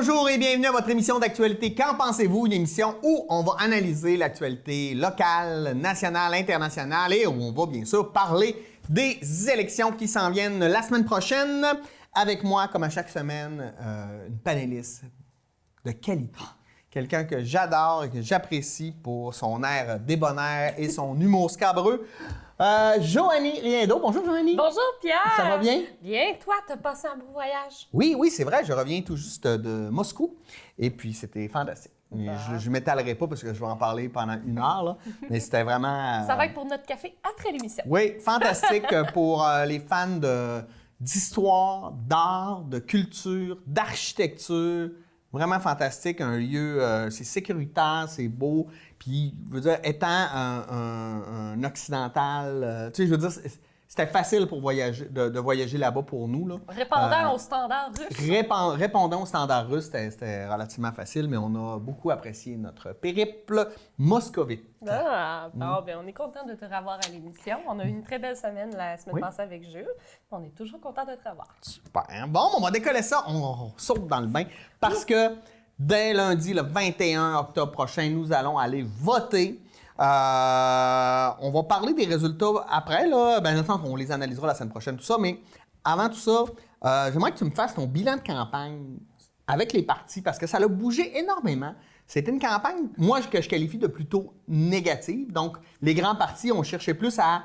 Bonjour et bienvenue à votre émission d'actualité Qu'en pensez-vous? Une émission où on va analyser l'actualité locale, nationale, internationale et où on va bien sûr parler des élections qui s'en viennent la semaine prochaine. Avec moi, comme à chaque semaine, une panéliste de qualité. Quelqu'un que j'adore et que j'apprécie pour son air débonnaire et son humour scabreux. Joanie Riendo. Bonjour, Joanie. Bonjour, Pierre. Ça va bien? Bien. Toi, t'as passé un beau voyage? Oui, c'est vrai. Je reviens tout juste de Moscou. Et puis, c'était fantastique. Je ne m'étalerai pas parce que je vais en parler pendant une heure, là. Mais c'était vraiment... Ça va être pour notre café après l'émission. Oui, fantastique pour les fans d'histoire, d'art, de culture, d'architecture. Vraiment fantastique, un lieu, c'est sécuritaire, c'est beau. Puis, je veux dire, étant un occidental, tu sais, je veux dire, c'était facile pour voyager, de voyager là-bas pour nous, là. Répondant aux standards russes. Répondant aux standards russes, c'était relativement facile, mais on a beaucoup apprécié notre périple moscovite. Bon, ben, on est content de te revoir à l'émission. On a eu une très belle semaine la semaine passée avec Jules. On est toujours content de te revoir. Super. Bon, on va décoller ça. On saute dans le bain parce que dès lundi, le 21 octobre prochain, nous allons aller voter. On va parler des résultats après, là. Ben, dans le sens qu'on les analysera la semaine prochaine, tout ça. Mais avant tout ça, j'aimerais que tu me fasses ton bilan de campagne avec les partis parce que ça a bougé énormément. C'était une campagne, moi, que je qualifie de plutôt négative. Donc, les grands partis ont cherché plus à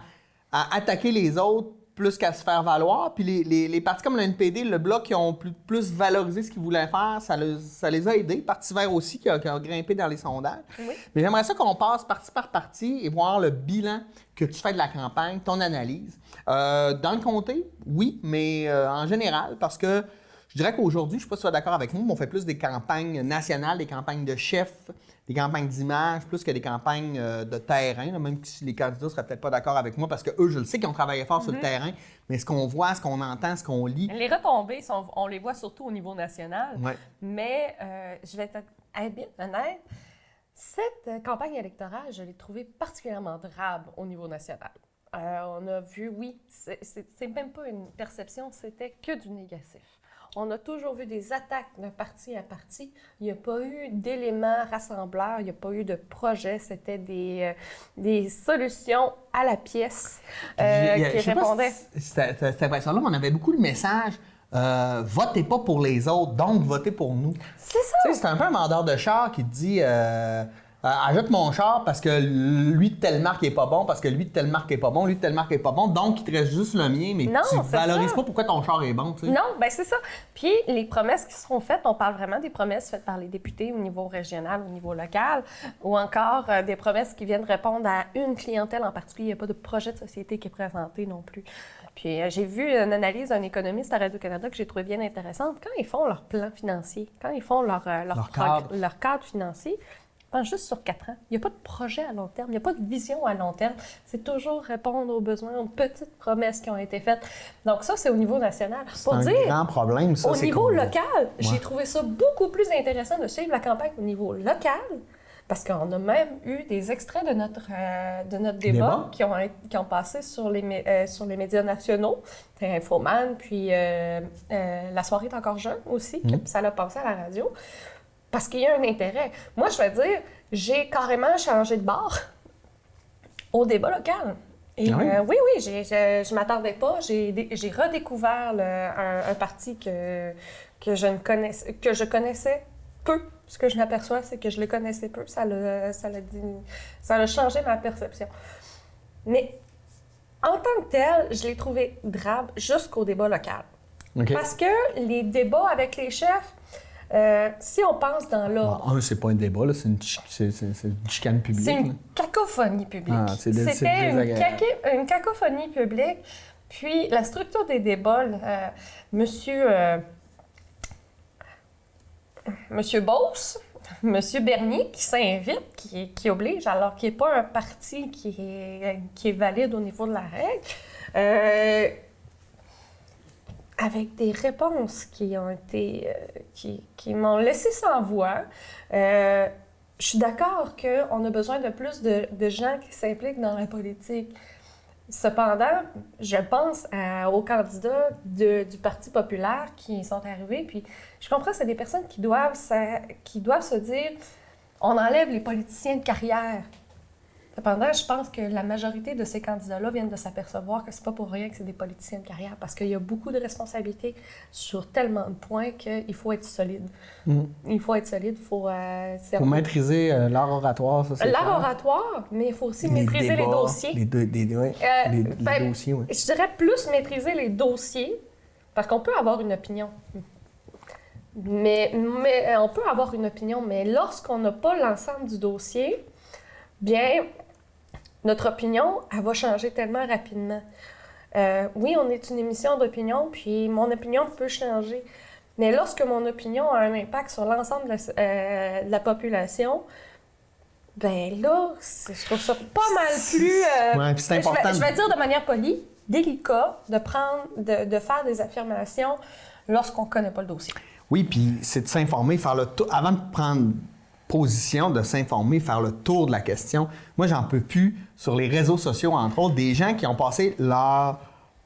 attaquer les autres plus qu'à se faire valoir. Puis les partis comme le NPD, le Bloc, qui ont plus valorisé ce qu'ils voulaient faire, ça les a aidés. Parti vert aussi, qui a grimpé dans les sondages. Oui. Mais j'aimerais ça qu'on passe parti par parti et voir le bilan que tu fais de la campagne, ton analyse. Dans le comté, oui, mais en général, parce que je dirais qu'aujourd'hui, je ne sais pas si tu es d'accord avec nous, mais on fait plus des campagnes nationales, des campagnes de chefs, des campagnes d'image, plus que des campagnes de terrain, là, même si les candidats ne seraient peut-être pas d'accord avec moi, parce qu'eux, je le sais qu'ils ont travaillé fort sur le terrain, mais ce qu'on voit, ce qu'on entend, ce qu'on lit... Les retombées, on les voit surtout au niveau national, Ouais. Mais je vais être honnête, cette campagne électorale, je l'ai trouvée particulièrement drabe au niveau national. On a vu, oui, c'est même pas une perception, c'était que du négatif. On a toujours vu des attaques de parti à parti. Il n'y a pas eu d'éléments rassembleurs, il n'y a pas eu de projet. C'était des solutions à la pièce qui répondaient. Cette impression-là, mais on avait beaucoup de messages. Votez pas pour les autres, donc votez pour nous. C'est ça! Tu sais, c'est un peu un vendeur de char qui te dit ajoute mon char parce que lui de telle marque est pas bon, parce que lui de telle marque est pas bon, lui de telle marque est pas bon, donc il te reste juste le mien, mais non, tu valorises pas pourquoi ton char est bon, tu sais. Non, bien c'est ça. Puis les promesses qui seront faites, on parle vraiment des promesses faites par les députés au niveau régional, au niveau local, ou encore des promesses qui viennent répondre à une clientèle en particulier. Il n'y a pas de projet de société qui est présenté non plus. Puis j'ai vu une analyse d'un économiste à Radio-Canada que j'ai trouvé bien intéressante. Quand ils font leur plan financier, quand ils font leur cadre financier, juste sur 4 ans. Il n'y a pas de projet à long terme, il n'y a pas de vision à long terme. C'est toujours répondre aux besoins, aux petites promesses qui ont été faites. Donc ça, c'est au niveau national. C'est un grand problème, ça. Au niveau local, j'ai trouvé ça beaucoup plus intéressant de suivre la campagne au niveau local, parce qu'on a même eu des extraits de notre débat qui ont passé sur les médias nationaux. C'est Infoman, puis La soirée est encore jeune aussi, ça l'a passé à la radio. Parce qu'il y a un intérêt. Moi, je vais dire, j'ai carrément changé de bord au débat local. Et oui, je ne m'attendais pas. J'ai redécouvert un parti que je connaissais peu. Ce que je m'aperçois, c'est que je le connaissais peu. Ça a changé ma perception. Mais en tant que tel, je l'ai trouvé drabe jusqu'au débat local. Okay. Parce que les débats avec les chefs, si on pense dans l'ordre... Bon, c'est pas un débat, là, c'est une chicane publique. C'est une cacophonie publique. C'était une cacophonie publique. Puis la structure des débats, Monsieur Beauce, Monsieur Bernier qui s'invite, qui oblige, alors qu'il n'est pas un parti qui est valide au niveau de la règle, avec des réponses qui ont été, qui m'ont laissé sans voix. Je suis d'accord qu'on a besoin de plus de gens qui s'impliquent dans la politique. Cependant, je pense aux candidats du Parti populaire qui sont arrivés, puis je comprends que c'est des personnes qui doivent se dire « on enlève les politiciens de carrière ». Cependant, je pense que la majorité de ces candidats-là viennent de s'apercevoir que c'est pas pour rien que c'est des politiciens de carrière, parce qu'il y a beaucoup de responsabilités sur tellement de points qu'il faut être solide. Il faut être solide, il faut maîtriser l'art oratoire, ça c'est l'art clair. oratoire, mais il faut aussi maîtriser les dossiers. Les dossiers, oui. Je dirais plus maîtriser les dossiers, parce qu'on peut avoir une opinion. Mais on peut avoir une opinion, mais lorsqu'on n'a pas l'ensemble du dossier, bien, notre opinion, elle va changer tellement rapidement. Oui, on est une émission d'opinion, puis mon opinion peut changer. Mais lorsque mon opinion a un impact sur l'ensemble de la population, ben là, je trouve ça pas mal plus... ouais, puis c'est important. Je vais dire de manière polie, délicat, de faire des affirmations lorsqu'on connaît pas le dossier. Oui, puis c'est de s'informer, faire le tour, avant de prendre position, de s'informer, faire le tour de la question. Moi, j'en peux plus sur les réseaux sociaux, entre autres, des gens qui ont passé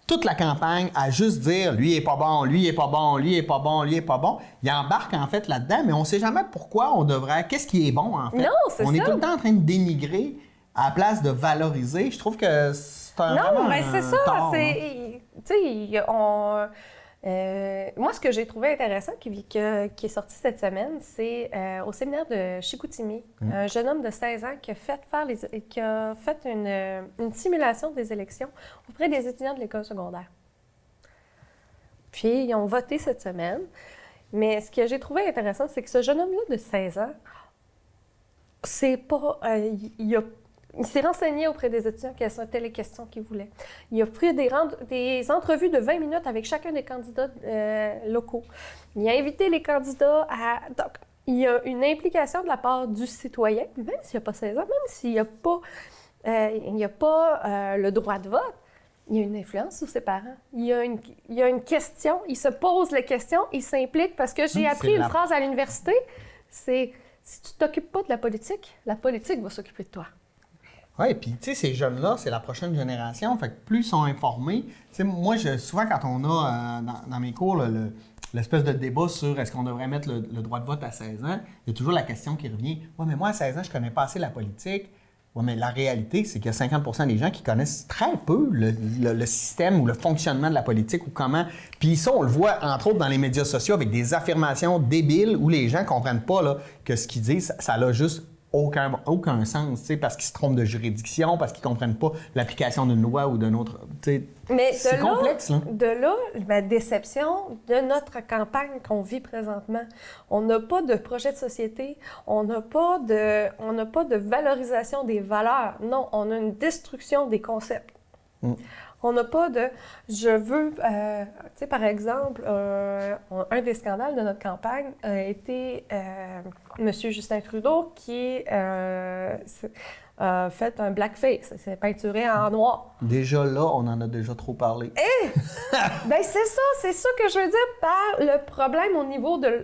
toute la campagne à juste dire « lui est pas bon, lui est pas bon, lui est pas bon, lui est pas bon ». Ils embarquent en fait là-dedans, mais on sait jamais pourquoi on devrait... Qu'est-ce qui est bon, en fait? Non, c'est ça. On est tout le temps en train de dénigrer à la place de valoriser. Je trouve que c'est un... Non, mais c'est ça. Tort, tu sais, moi, ce que j'ai trouvé intéressant qui est sorti cette semaine, c'est au séminaire de Chicoutimi, un jeune homme de 16 ans qui a fait une simulation des élections auprès des étudiants de l'école secondaire. Puis, ils ont voté cette semaine. Mais ce que j'ai trouvé intéressant, c'est que ce jeune homme-là de 16 ans, c'est pas... Il s'est renseigné auprès des étudiants quelles étaient les questions qu'il voulait. Il a pris des entrevues de 20 minutes avec chacun des candidats locaux. Il a invité les candidats à... Donc, il y a une implication de la part du citoyen, même s'il n'a pas 16 ans, même s'il n'a pas, le droit de vote, il y a une influence sur ses parents. Il y a une question, il se pose les questions, il s'implique parce que j'ai appris une phrase à l'université, c'est « si tu ne t'occupes pas de la politique va s'occuper de toi ». Oui, puis tu sais, ces jeunes-là, c'est la prochaine génération. Fait que plus ils sont informés. Tu sais, moi, souvent, quand on a dans mes cours l'espèce de débat sur est-ce qu'on devrait mettre le droit de vote à 16 ans, il y a toujours la question qui revient. « Ouais, mais moi, à 16 ans, je connais pas assez la politique. » Oui, mais la réalité, c'est qu'il y a 50 des gens qui connaissent très peu le système ou le fonctionnement de la politique ou comment. Puis ça, on le voit, entre autres, dans les médias sociaux avec des affirmations débiles où les gens ne comprennent pas là, que ce qu'ils disent, ça a juste aucun sens, parce qu'ils se trompent de juridiction, parce qu'ils ne comprennent pas l'application d'une loi ou d'un autre. Mais c'est complexe. Là. De là, ma déception de notre campagne qu'on vit présentement. On n'a pas de projet de société, on n'a pas de valorisation des valeurs. Non, on a une destruction des concepts. On n'a pas de... Je veux... tu sais, par exemple, un des scandales de notre campagne a été M. Justin Trudeau qui a fait un blackface. Il s'est peinturé en noir. Déjà là, on en a déjà trop parlé. Ben c'est ça que je veux dire par le problème au niveau de...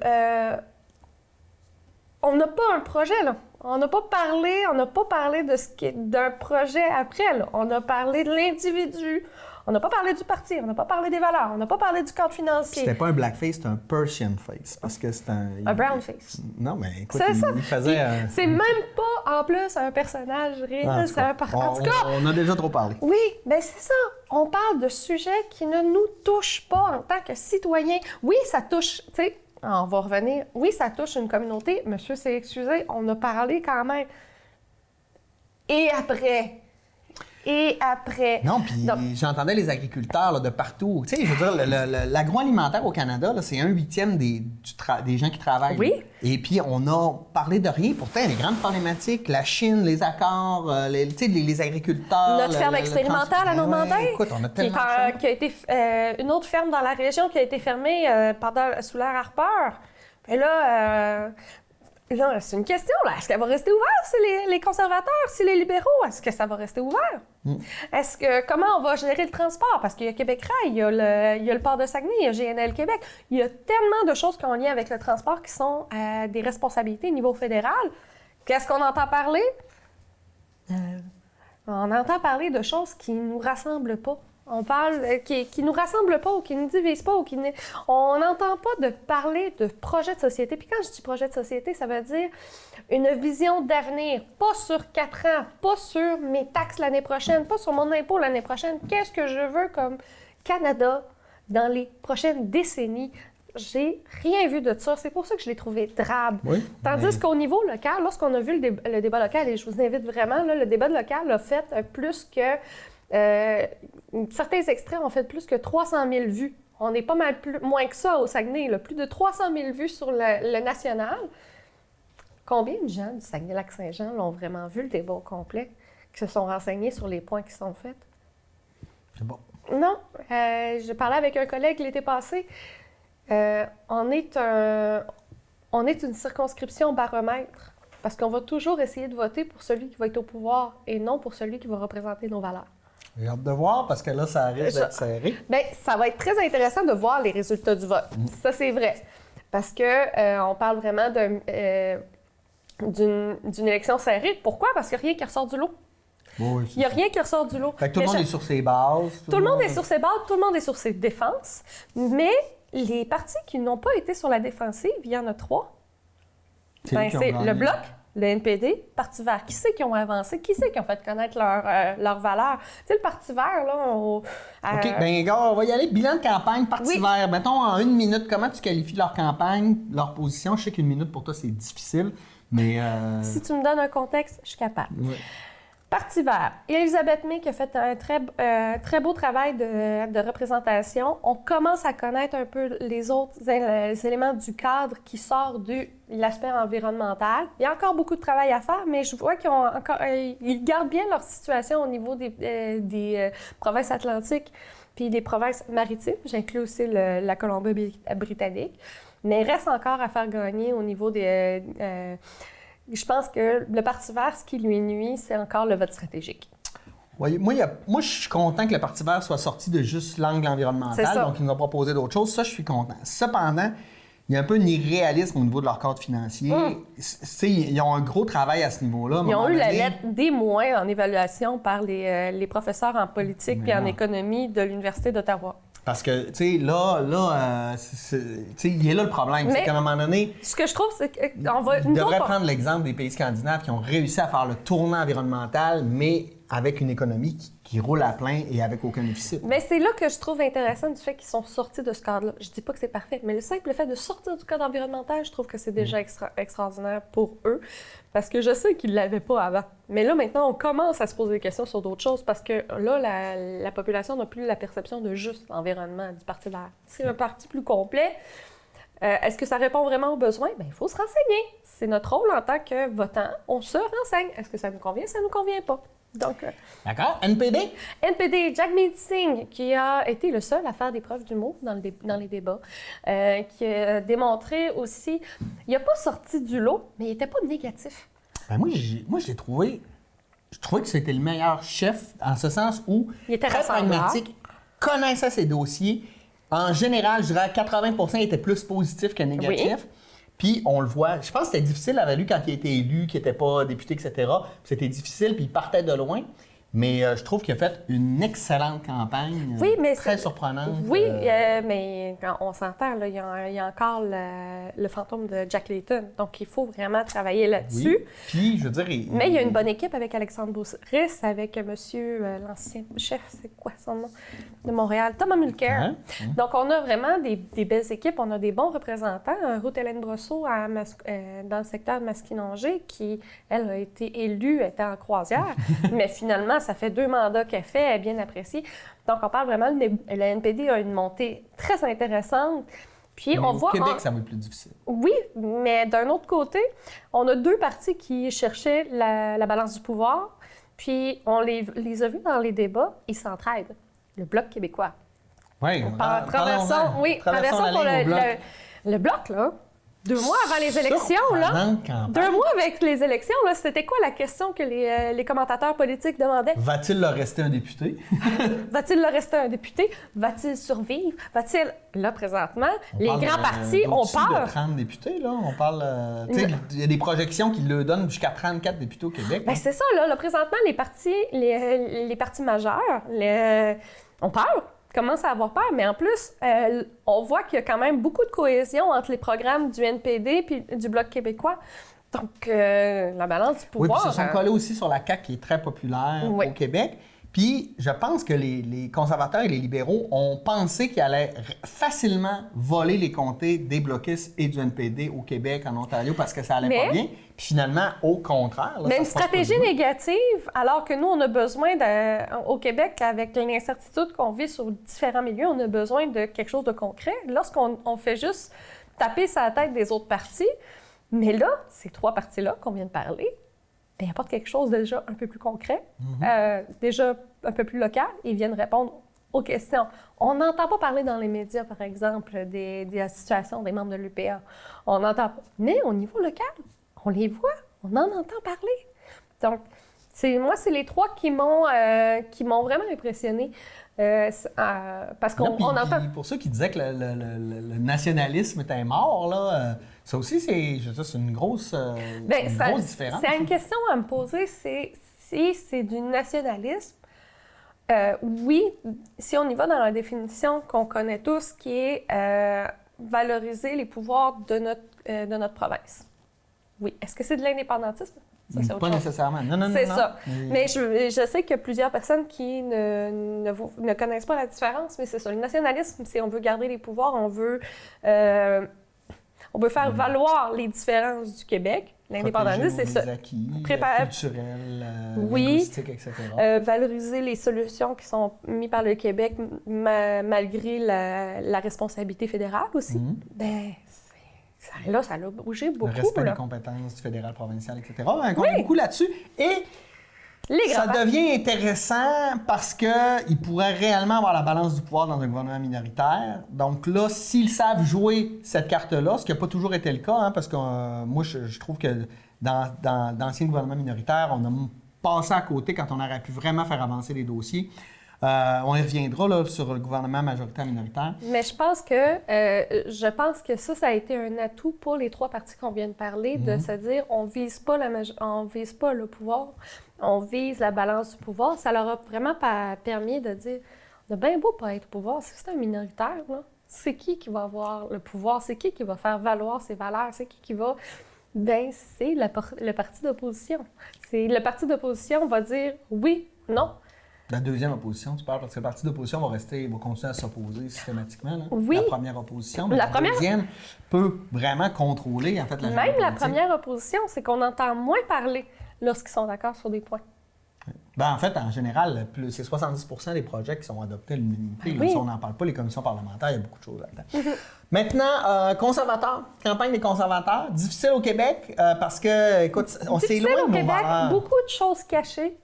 on n'a pas un projet, là. On n'a pas parlé d'un projet après, là. On a parlé de l'individu. On n'a pas parlé du parti, on n'a pas parlé des valeurs, on n'a pas parlé du cadre financier. C'était pas un blackface, c'était un Persian face, parce que c'est un brown face. Non, mais écoute, il faisait... C'est même pas, en plus, un personnage réel, c'est un... En tout cas... On a déjà trop parlé. Oui, bien c'est ça. On parle de sujets qui ne nous touchent pas en tant que citoyens. Oui, ça touche, tu sais, on va revenir. Oui, ça touche une communauté. Monsieur s'est excusé, on a parlé quand même. Et après... Non, puis j'entendais les agriculteurs là, de partout. Tu sais, je veux dire, l'agroalimentaire au Canada, là, c'est 1/8 des gens qui travaillent. Oui. Et puis, on a parlé de rien. Pourtant, il y a des grandes problématiques. La Chine, les accords, les agriculteurs. Notre ferme expérimentale à Normandin. Écoute, on a tellement qui a été une autre ferme dans la région qui a été fermée sous l'ère Harper. Et là... Là, c'est une question, là. Est-ce qu'elle va rester ouverte si les conservateurs, si les libéraux, est-ce que ça va rester ouvert? Est-ce que, comment on va gérer le transport? Parce qu'il y a Québec Rail, il y a le port de Saguenay, il y a GNL Québec. Il y a tellement de choses qui ont lien avec le transport qui sont des responsabilités au niveau fédéral. Qu'est-ce qu'on entend parler? on entend parler de choses qui ne nous rassemblent pas. On parle qui nous rassemblent pas ou qui nous divisent pas. On n'entend pas de parler de projet de société. Puis quand je dis projet de société, ça veut dire une vision d'avenir, pas sur 4 ans, pas sur mes taxes l'année prochaine, pas sur mon impôt l'année prochaine. Qu'est-ce que je veux comme Canada dans les prochaines décennies? J'ai rien vu de ça. C'est pour ça que je l'ai trouvé drabe. Oui, Tandis qu'au niveau local, lorsqu'on a vu le débat local, et je vous invite vraiment, là, le débat local a fait plus que... certains extraits ont fait plus que 300 000 vues. On est pas mal moins que ça au Saguenay. Là. Plus de 300 000 vues sur le national. Combien de gens du Saguenay-Lac-Saint-Jean l'ont vraiment vu, le débat au complet, qui se sont renseignés sur les points qui sont faits? C'est bon. Non. Je parlais avec un collègue l'été passé. On est une circonscription baromètre parce qu'on va toujours essayer de voter pour celui qui va être au pouvoir et non pour celui qui va représenter nos valeurs. J'ai hâte de voir parce que là, ça risque d'être serré. Bien, ça va être très intéressant de voir les résultats du vote. Ça, c'est vrai. Parce que on parle vraiment d'une élection serrée. Pourquoi? Parce qu'il n'y a rien qui ressort du lot. Oui, il n'y a rien qui ressort du lot. Fait que tout le monde est sur ses bases. Tout le monde est sur ses bases, tout le monde est sur ses défenses. Mais les partis qui n'ont pas été sur la défensive, il y en a 3. C'est le Bloc, le NPD, Parti vert. Qui c'est qui ont avancé? Qui c'est qui ont fait connaître leurs valeurs? Tu sais, le Parti vert, là... OK, bien, gars, on va y aller. Bilan de campagne, Parti vert. Mettons, en 1 minute, comment tu qualifies leur campagne, leur position? Je sais qu'une minute, pour toi, c'est difficile, mais... Si tu me donnes un contexte, je suis capable. Oui. Parti vert. Elisabeth May qui a fait un très beau travail de représentation. On commence à connaître un peu les autres les éléments du cadre qui sort de l'aspect environnemental. Il y a encore beaucoup de travail à faire, mais je vois qu'ils gardent bien leur situation au niveau des provinces atlantiques puis des provinces maritimes. J'inclus aussi la Colombie-Britannique. Mais il reste encore à faire gagner au niveau des... je pense que le Parti vert, ce qui lui nuit, c'est encore le vote stratégique. Oui, moi, je suis content que le Parti vert soit sorti de juste l'angle environnemental, donc il nous a proposé d'autres choses. Ça, je suis content. Cependant, il y a un peu un irréalisme au niveau de leur cadre financier. Ils ont un gros travail à ce niveau-là. Ils ont eu la lettre D- en évaluation par les professeurs en politique et en économie de l'Université d'Ottawa. Parce que, tu sais, là, il est là le problème. C'est qu'à un moment donné... Ce que je trouve, c'est qu'on va... Il devrait prendre l'exemple des pays scandinaves qui ont réussi à faire le tournant environnemental, mais avec une économie qui roule à plein et avec aucun déficit. Mais c'est là que je trouve intéressant du fait qu'ils sont sortis de ce cadre-là. Je dis pas que c'est parfait, mais le simple fait de sortir du cadre environnemental, je trouve que c'est déjà extraordinaire pour eux, parce que je sais qu'ils ne l'avaient pas avant. Mais là, maintenant, on commence à se poser des questions sur d'autres choses, parce que là, la population n'a plus la perception de juste l'environnement du Parti vert. C'est un parti plus complet. Est-ce que ça répond vraiment aux besoins? Bien, il faut se renseigner. C'est notre rôle en tant que votant. On se renseigne. Est-ce que ça nous convient? Ça ne nous convient pas. Donc, d'accord. NPD? NPD, Jagmeet Singh, qui a été le seul à faire des preuves d'humour dans les débats, qui a démontré aussi... Il n'a pas sorti du lot, mais il n'était pas négatif. Ben moi, je l'ai trouvé... Je trouvais que c'était le meilleur chef, en ce sens où... Il était très pragmatique, connaissait ses dossiers. En général, je dirais 80% étaient plus positifs que négatifs. Oui. Puis, on le voit. Je pense que c'était difficile à lui quand il a été élu, qu'il n'était pas député, etc. C'était difficile, puis il partait de loin. Mais je trouve qu'il a fait une excellente campagne, très surprenante. Oui, mais quand on s'entend, là, il y a encore le fantôme de Jack Layton. Donc, il faut vraiment travailler là-dessus. Oui. Puis, je veux dire... Mais il y a une bonne équipe avec Alexandre Bourris, avec l'ancien chef, c'est quoi son nom, de Montréal, Thomas Mulcair. Donc, on a vraiment des belles équipes. On a des bons représentants. Ruth-Hélène Brosseau dans le secteur de Masquinongé, qui, elle, a été élue, était en croisière. Mais finalement, ça fait 2 mandats qu'elle fait, elle est bien appréciée. Donc, on parle vraiment, le NPD a une montée très intéressante. Puis, mais au Québec, ça va être plus difficile. Oui, mais d'un autre côté, on a 2 partis qui cherchaient la balance du pouvoir. Puis, on les a vus dans les débats, ils s'entraident. Le Bloc québécois. Oui, traversons pour le Bloc, là. 2 mois avant les élections, là. Campagne. 2 mois avec les élections, là, c'était quoi la question que les commentateurs politiques demandaient? Va-t-il leur rester un député? Va-t-il leur rester un député? Va-t-il survivre? Va-t-il... Là, présentement, les grands partis ont peur. De 30 députés, là. On parle... tu sais, il y a des projections qui le donnent jusqu'à 34 députés au Québec. Ben, c'est ça, là. Présentement, les partis majeurs ont peur. Commence à avoir peur, mais en plus, on voit qu'il y a quand même beaucoup de cohésion entre les programmes du NPD et du Bloc québécois. Donc, la balance du pouvoir... Oui, puis ils se sont collés aussi sur la CAQ qui est très populaire au Québec. Puis, je pense que les conservateurs et les libéraux ont pensé qu'ils allaient facilement voler les comtés des bloquistes et du NPD au Québec, en Ontario, parce que ça allait pas bien. Puis finalement, au contraire... Là, mais une stratégie négative, alors que nous, on a besoin, au Québec, avec l'incertitude qu'on vit sur différents milieux, on a besoin de quelque chose de concret. Lorsqu'on fait juste taper sur la tête des autres partis, mais là, ces 3 partis-là qu'on vient de parler, bien, apportent quelque chose de déjà un peu plus concret, déjà un peu plus local, et viennent répondre aux questions. On n'entend pas parler dans les médias, par exemple, de la situation des membres de l'UPA. On n'entend pas. Mais au niveau local, on les voit, on en entend parler. Donc, moi, c'est les 3 qui m'ont vraiment impressionnée. Parce qu'on entend... Pour ceux qui disaient que le nationalisme était mort, là, ça aussi, c'est une grosse, grosse différence. C'est une question à me poser, si c'est du nationalisme. Oui, si on y va dans la définition qu'on connaît tous, qui est valoriser les pouvoirs de notre province. Oui. Est-ce que c'est de l'indépendantisme? Ça, pas nécessairement. Non. C'est ça. Mais je sais qu'il y a plusieurs personnes qui ne connaissent pas la différence, mais c'est ça. Le nationalisme, c'est on veut garder les pouvoirs, on veut faire valoir les différences du Québec. L'indépendantisme, c'est ça. Les acquis culturels, linguistiques, etc. Valoriser les solutions qui sont mises par le Québec malgré la responsabilité fédérale aussi. Là, ça l'a bougé beaucoup. Le respect des compétences du fédéral, provincial, etc. On est beaucoup là-dessus. Et ça devient intéressant parce qu'ils pourraient réellement avoir la balance du pouvoir dans un gouvernement minoritaire. Donc là, s'ils savent jouer cette carte-là, ce qui n'a pas toujours été le cas, parce que moi, je trouve que dans d'anciens gouvernements minoritaires, on a passé à côté quand on aurait pu vraiment faire avancer les dossiers. On y reviendra là, sur le gouvernement majoritaire-minoritaire. Mais je pense que ça a été un atout pour les 3 partis qu'on vient de parler, de se dire on vise pas le pouvoir, on vise la balance du pouvoir. Ça leur a vraiment permis de dire de bien beau pas être au pouvoir, c'est un minoritaire, là. C'est qui va avoir le pouvoir? C'est qui va faire valoir ses valeurs? C'est qui va... Bien, c'est le parti d'opposition. Le parti d'opposition va dire oui, non. La deuxième opposition, tu parles, parce que le parti d'opposition va continuer à s'opposer systématiquement. Là. Oui. La première opposition, mais la deuxième peut vraiment contrôler, en fait, la Même la première opposition, c'est qu'on entend moins parler lorsqu'ils sont d'accord sur des points. Ben, en fait, en général, c'est 70% des projets qui sont adoptés à l'unanimité. Si on n'en parle pas, les commissions parlementaires, il y a beaucoup de choses là-dedans. Maintenant, conservateurs, campagne des conservateurs. Difficile au Québec parce que, écoute, on s'éloigne de nos valeurs. Beaucoup de choses cachées.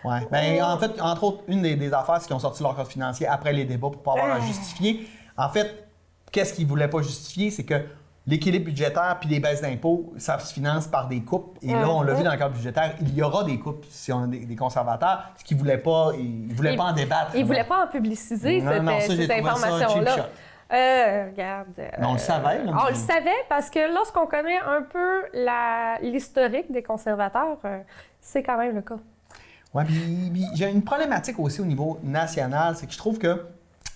Oui. Bien, en fait, entre autres, une des affaires, c'est qu'ils ont sorti leur code financier après les débats pour ne pas avoir à justifier. En fait, qu'est-ce qu'ils ne voulaient pas justifier? C'est que l'équilibre budgétaire puis les baisses d'impôts, ça se finance par des coupes. Et là, on l'a vu dans le cadre budgétaire, il y aura des coupes si on a des conservateurs. Ce qu'ils ne voulaient pas, ils ne voulaient pas en débattre. Ils ne voulaient pas en publiciser ces informations-là. Regarde. On le savait. Là, on le savait parce que lorsqu'on connaît un peu l'historique des conservateurs, c'est quand même le cas. Oui, puis j'ai une problématique aussi au niveau national, c'est que je trouve que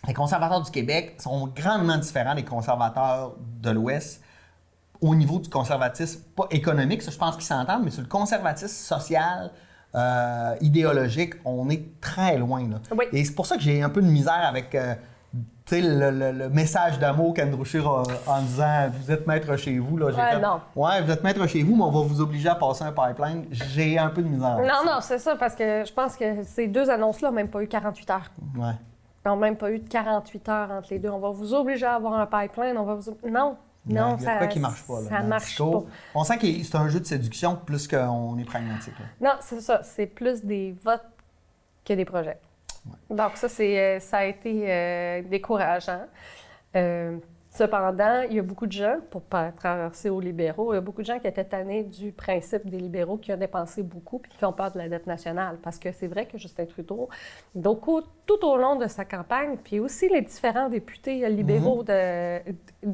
les conservateurs du Québec sont grandement différents des conservateurs de l'Ouest au niveau du conservatisme, pas économique, ça je pense qu'ils s'entendent, mais sur le conservatisme social, idéologique, on est très loin. Là. Oui. Et c'est pour ça que j'ai un peu de misère avec le message d'amour qu'Andrew Scheer a en disant « Vous êtes maître chez vous. » Non. Ouais, vous êtes maître chez vous, mais on va vous obliger à passer un pipeline. J'ai un peu de misère. Non, c'est ça, parce que je pense que ces 2 annonces-là n'ont même pas eu 48 heures. Ouais. Ils n'ont même pas eu de 48 heures entre les deux. On va vous obliger à avoir un pipeline, on va vous... Non, il y a quoi qui marche pas. Là, ça marche pas. On sent que c'est un jeu de séduction plus qu'on est pragmatique. Là. Non, c'est ça. C'est plus des votes que des projets. Ouais. Donc ça a été décourageant. Cependant, il y a beaucoup de gens, pour pas traverser aux libéraux, il y a beaucoup de gens qui étaient tannés du principe des libéraux qui ont dépensé beaucoup puis qui ont peur de la dette nationale. Parce que c'est vrai que Justin Trudeau, donc, tout au long de sa campagne, puis aussi les différents députés libéraux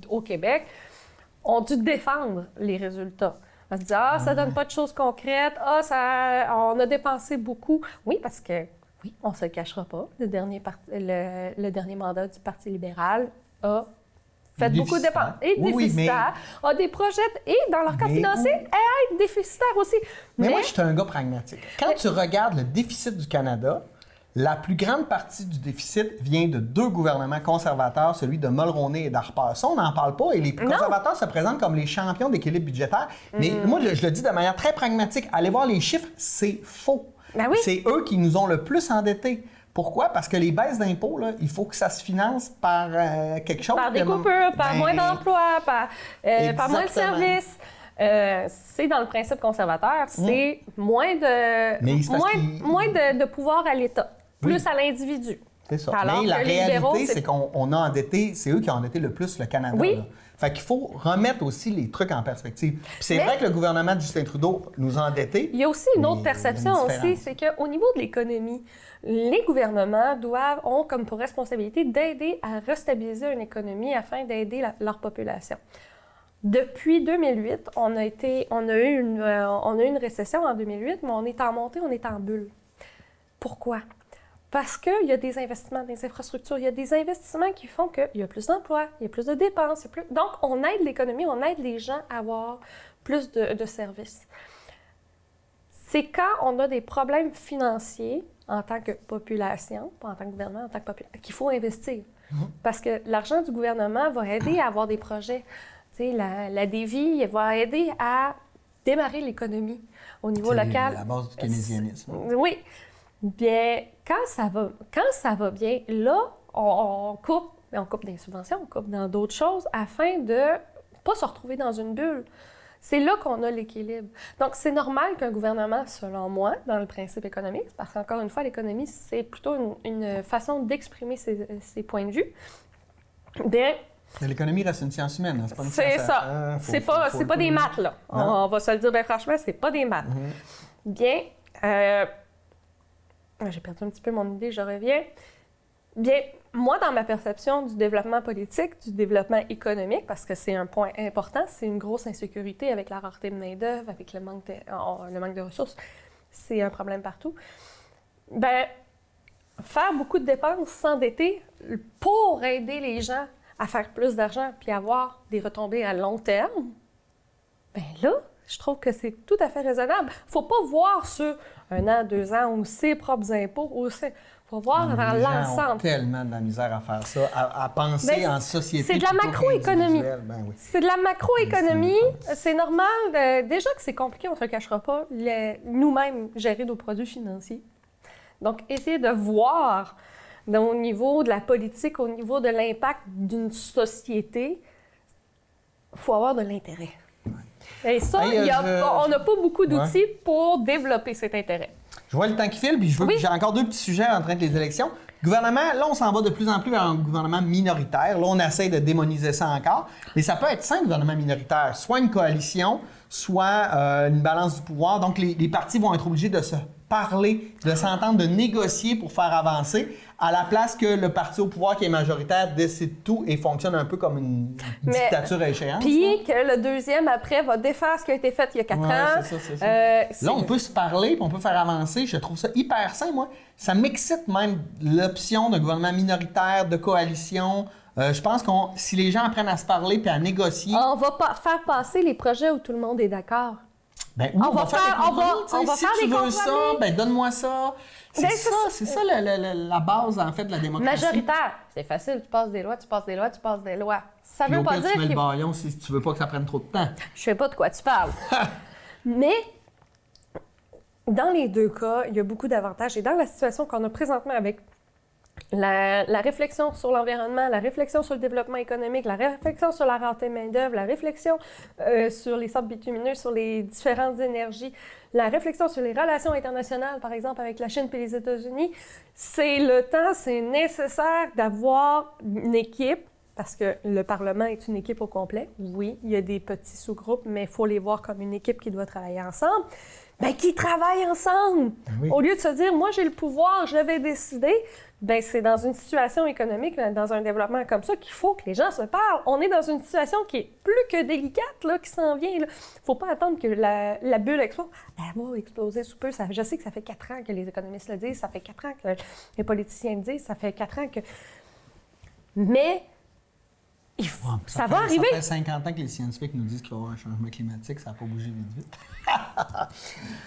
au Québec, ont dû défendre les résultats. On se dit « Ah, ça donne pas de choses concrètes. Ah, on a dépensé beaucoup. » Oui, parce que, oui, on se le cachera pas. Le dernier mandat du Parti libéral a fait beaucoup de dépenses. Et déficitaire. A des projets, et dans leur cas financier, être déficitaire aussi. Mais moi, je suis un gars pragmatique. Quand tu regardes le déficit du Canada, la plus grande partie du déficit vient de 2 gouvernements conservateurs, celui de Mulroney et d'Harper. Ça, on n'en parle pas, et les conservateurs se présentent comme les champions d'équilibre budgétaire. Mais moi, je le dis de manière très pragmatique. Allez voir les chiffres, c'est faux. Ben oui. C'est eux qui nous ont le plus endettés. Pourquoi? Parce que les baisses d'impôts, là, il faut que ça se finance par quelque chose. Par des coupures, par moins d'emplois, par moins de services. C'est dans le principe conservateur, c'est moins de pouvoir à l'État, plus à l'individu. C'est ça. Alors, mais la réalité, c'est qu'on a endetté, c'est eux qui ont endetté le plus le Canada. Oui. Là. Fait qu'il faut remettre aussi les trucs en perspective. Puis c'est vrai que le gouvernement de Justin Trudeau nous a endettés. Il y a aussi une autre perception aussi, c'est qu'au niveau de l'économie, les gouvernements ont comme pour responsabilité d'aider à restabiliser une économie afin d'aider leur population. Depuis 2008, on a eu une récession en 2008, mais on est en montée, on est en bulle. Pourquoi? Parce qu'il y a des investissements dans les infrastructures, il y a des investissements qui font qu'il y a plus d'emplois, il y a plus de dépenses. Donc, on aide l'économie, on aide les gens à avoir plus de services. C'est quand on a des problèmes financiers en tant que population, pas en tant que gouvernement, en tant que population, qu'il faut investir. Parce que l'argent du gouvernement va aider à avoir des projets. Tu sais, la DEVI va aider à démarrer l'économie au niveau local. C'est la base du keynésianisme. Oui. Bien, quand ça va bien, là, on coupe des subventions, on coupe dans d'autres choses afin de ne pas se retrouver dans une bulle. C'est là qu'on a l'équilibre. Donc, c'est normal qu'un gouvernement, selon moi, dans le principe économique, parce qu'encore une fois, l'économie, c'est plutôt une façon d'exprimer ses points de vue, bien, l'économie reste une science humaine, c'est pas une science. C'est ça. C'est pas des maths, là. On va se le dire bien franchement, c'est pas des maths. Bien, j'ai perdu un petit peu mon idée, je reviens. Bien, moi, dans ma perception du développement politique, du développement économique, parce que c'est un point important, c'est une grosse insécurité avec la rareté de main-d'œuvre, avec le manque de ressources. C'est un problème partout. Bien, faire beaucoup de dépenses, s'endetter pour aider les gens à faire plus d'argent puis avoir des retombées à long terme, bien là, je trouve que c'est tout à fait raisonnable. Il ne faut pas voir sur 1 an, 2 ans ou ses propres impôts aussi. Il faut voir dans l'ensemble. Les gens ont tellement de la misère à faire ça, à penser en société. C'est de la macroéconomie. Ben oui. C'est de la macroéconomie. C'est normal. Déjà que c'est compliqué, on ne se le cachera pas, nous-mêmes gérer nos produits financiers. Donc, essayer de voir au niveau de la politique, au niveau de l'impact d'une société, il faut avoir de l'intérêt. Et ça, on n'a pas beaucoup d'outils pour développer cet intérêt. Je vois le temps qui file, puis j'ai encore 2 petits sujets en train de les élections. Gouvernement, là, on s'en va de plus en plus vers un gouvernement minoritaire. Là, on essaie de démoniser ça encore. Mais ça peut être 5 gouvernements minoritaires. Soit une coalition, soit une balance du pouvoir. Donc, les partis vont être obligés de se parler, de s'entendre, de négocier pour faire avancer, à la place que le parti au pouvoir qui est majoritaire décide tout et fonctionne un peu comme une dictature à échéance. Puis que le deuxième, après, va défaire ce qui a été fait il y a 4 ans. C'est ça. Là, on peut se parler, puis on peut faire avancer. Je trouve ça hyper sain, moi. Ça m'excite même l'option d'un gouvernement minoritaire, de coalition. Je pense que si les gens apprennent à se parler puis à négocier... On va pas faire passer les projets où tout le monde est d'accord. Ben oui, on va faire des compromis. Si tu veux ça, ben donne-moi ça. C'est ça la base, en fait, de la démocratie. Majoritaire. C'est facile. Tu passes des lois, tu passes des lois, tu passes des lois. Ça veut pas dire tu mets le baillon si tu veux pas que ça prenne trop de temps. Je sais pas de quoi tu parles. Mais dans les 2 cas, il y a beaucoup d'avantages. Et dans la situation qu'on a présentement avec la réflexion sur l'environnement, la réflexion sur le développement économique, la réflexion sur la rareté de main-d'œuvre, la réflexion sur les sables bitumineux, sur les différentes énergies, la réflexion sur les relations internationales, par exemple, avec la Chine et les États-Unis, c'est nécessaire d'avoir une équipe, parce que le Parlement est une équipe au complet. Oui, il y a des petits sous-groupes, mais il faut les voir comme une équipe qui doit travailler ensemble. Bien, qui travaillent ensemble! Oui. Au lieu de se dire, moi, j'ai le pouvoir, je vais décider, bien, c'est dans une situation économique, dans un développement comme ça, qu'il faut que les gens se parlent. On est dans une situation qui est plus que délicate, là, qui s'en vient. Il ne faut pas attendre que la bulle explose. Elle va exploser sous peu. Je sais que ça fait 4 ans que les économistes le disent, ça fait 4 ans que les politiciens le disent, ça fait 4 ans que... Mais... ça va arriver. Ça fait 50 ans que les scientifiques nous disent qu'il va y avoir un changement climatique, ça n'a pas bougé vite.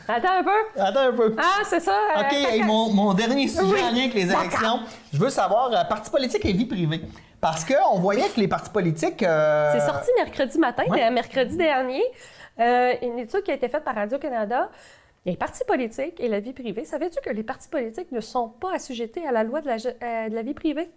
Attends un peu. Ah, c'est ça. OK, hey, mon dernier sujet en lien avec les élections, je veux savoir, parti politique et vie privée. Parce qu'on voyait que les partis politiques... C'est sorti mercredi matin, mercredi dernier. Une étude qui a été faite par Radio-Canada. Les partis politiques et la vie privée. Savais-tu que les partis politiques ne sont pas assujettés à la loi de la vie privée?